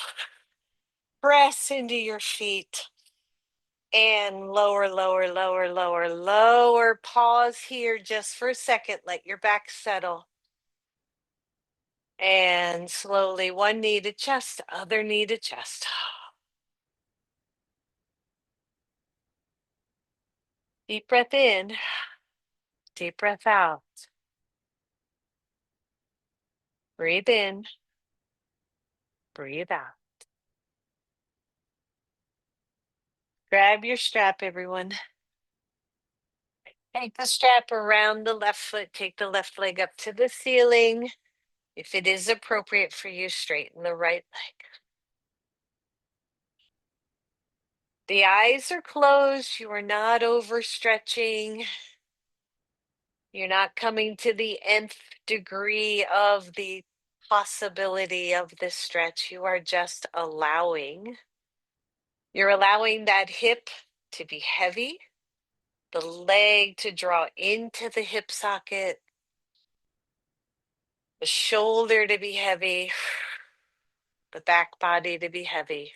press into your feet, and lower, lower, lower, lower, lower. Pause here just for a second. Let your back settle. And slowly, one knee to chest, other knee to chest. Deep breath in, deep breath out. Breathe in, breathe out. Grab your strap, everyone. Take the strap around the left foot, take the left leg up to the ceiling. If it is appropriate for you, straighten the right leg. The eyes are closed. You are not overstretching. You're not coming to the nth degree of the possibility of this stretch. You are just allowing. You're allowing that hip to be heavy, the leg to draw into the hip socket, the shoulder to be heavy, the back body to be heavy.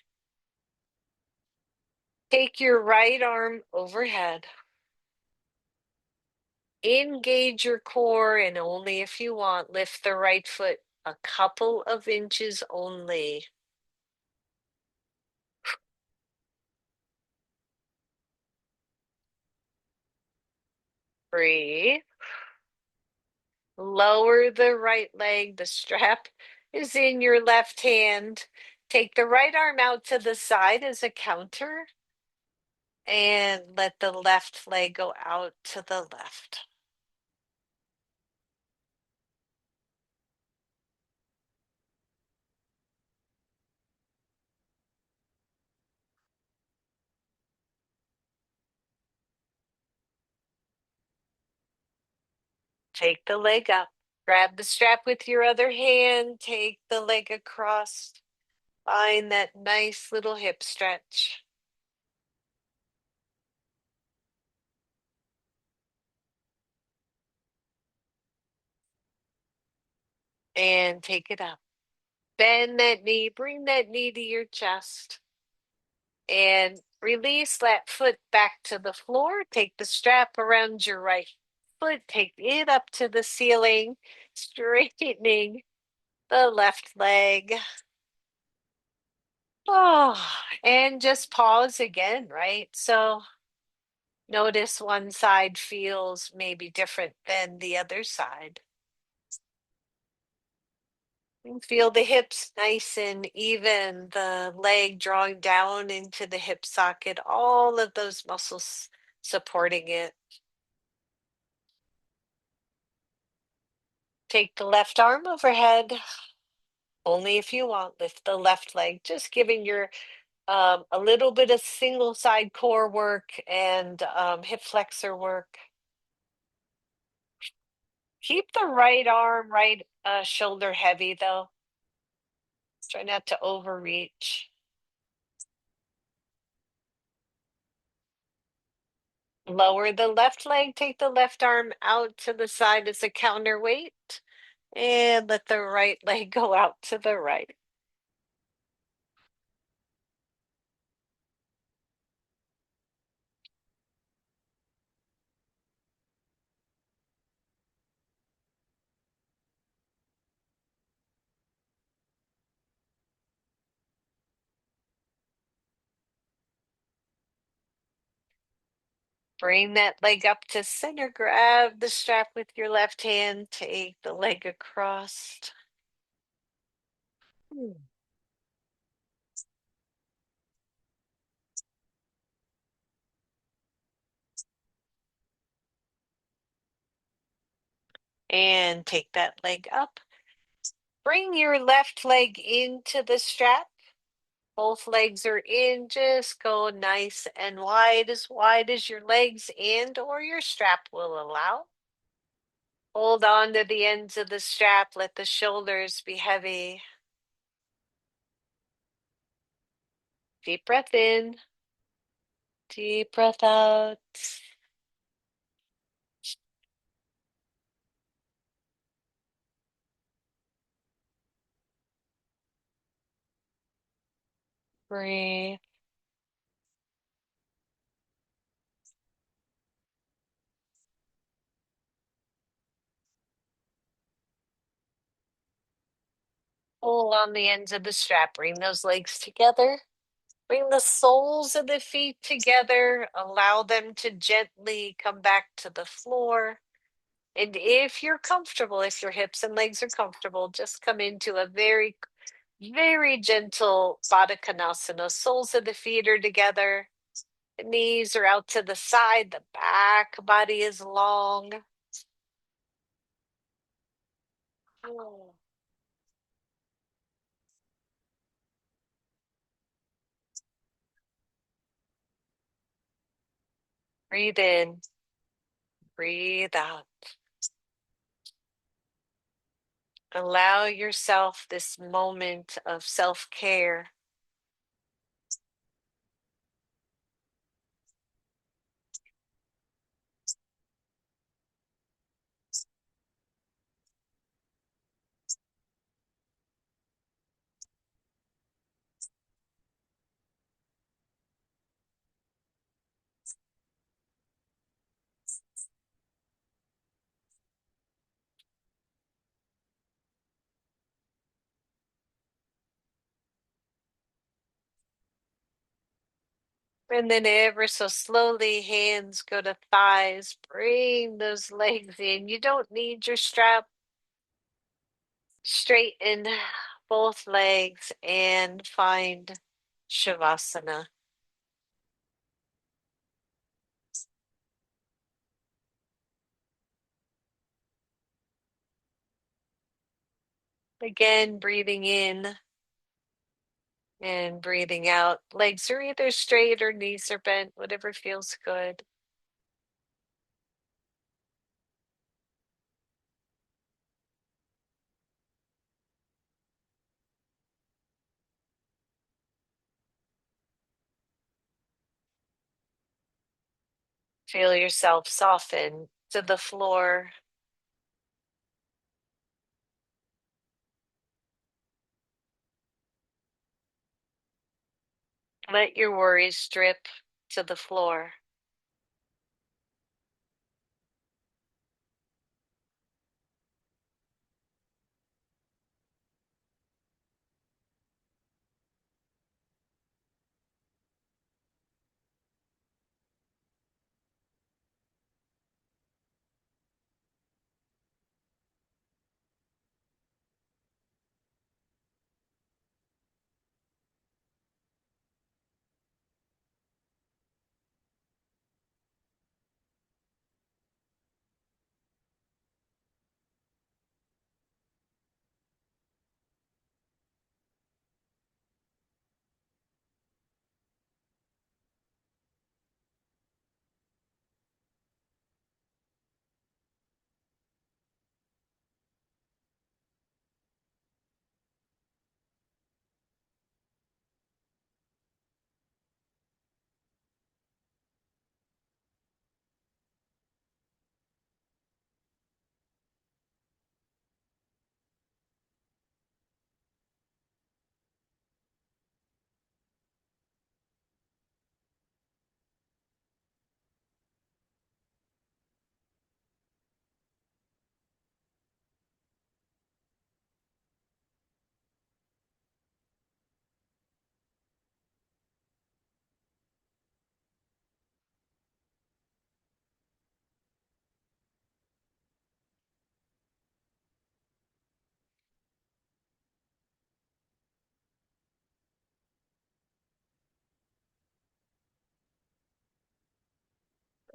Take your right arm overhead. Engage your core, and only if you want, lift the right foot a couple of inches only. Breathe. Lower the right leg. The strap is in your left hand. Take the right arm out to the side as a counter and let the left leg go out to the left. Take the leg up. Grab the strap with your other hand. Take the leg across. Find that nice little hip stretch. and take it up. Bend that knee, bring that knee to your chest, and release that foot back to the floor. Take the strap around your right foot, take it up to the ceiling, straightening the left leg. Oh, and just pause again, right? So notice one side feels maybe different than the other side. And feel the hips nice and even, the leg drawing down into the hip socket, all of those muscles supporting it. Take the left arm overhead, only if you want. Lift the left leg, just giving your a little bit of single side core work and hip flexor work. Keep the right arm, right shoulder heavy though. Try not to overreach. Lower the left leg, take the left arm out to the side as a counterweight, and let the right leg go out to the right. Bring that leg up to center. Grab the strap with your left hand. Take the leg across. And take that leg up. Bring your left leg into the strap. Both legs are in. Just go nice and wide as your legs and or your strap will allow. Hold on to the ends of the strap. Let the shoulders be heavy. Deep breath in. Deep breath out. Breathe. Pull on the ends of the strap. Bring those legs together. Bring the soles of the feet together. Allow them to gently come back to the floor. And if you're comfortable, if your hips and legs are comfortable, just come into a very, very gentle Baddha Konasana. Soles of the feet are together. The knees are out to the side. The back body is long. Oh. Breathe in. Breathe out. Allow yourself this moment of self-care. And then ever so slowly, hands go to thighs. Bring those legs in. You don't need your strap. Straighten both legs and find Shavasana. Again, breathing in and breathing out. Legs are either straight or knees are bent, whatever feels good. Feel yourself soften to the floor. Let your worries drip to the floor.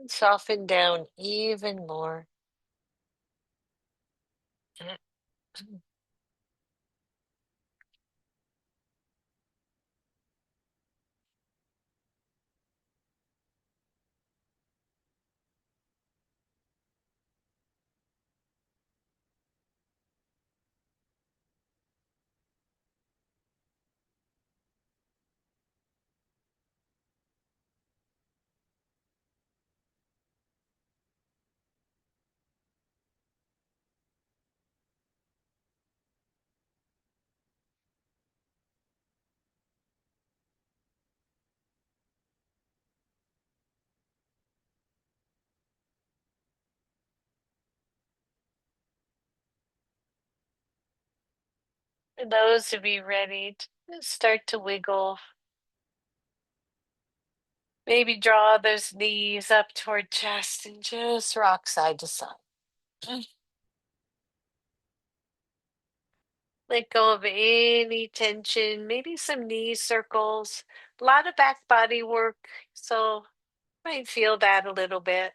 Soften down even more. For those of you ready to start to wiggle, maybe draw those knees up toward chest and just rock side to side. Let go of any tension, maybe some knee circles, a lot of back body work. So might feel that a little bit.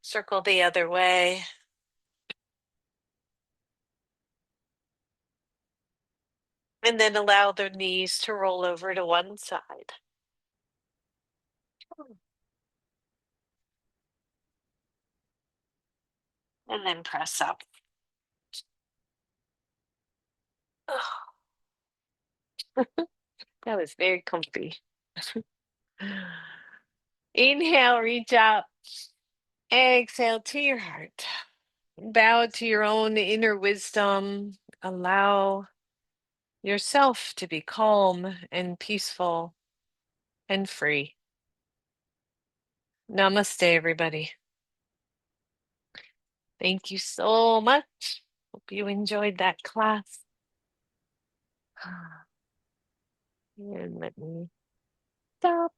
Circle the other way. And then allow the knees to roll over to one side. And then press up. Oh, that was very comfy. Inhale, reach up. Exhale to your heart. Bow to your own inner wisdom. Allow yourself to be calm and peaceful and free. Namaste, everybody. Thank you so much. Hope you enjoyed that class. And let me stop.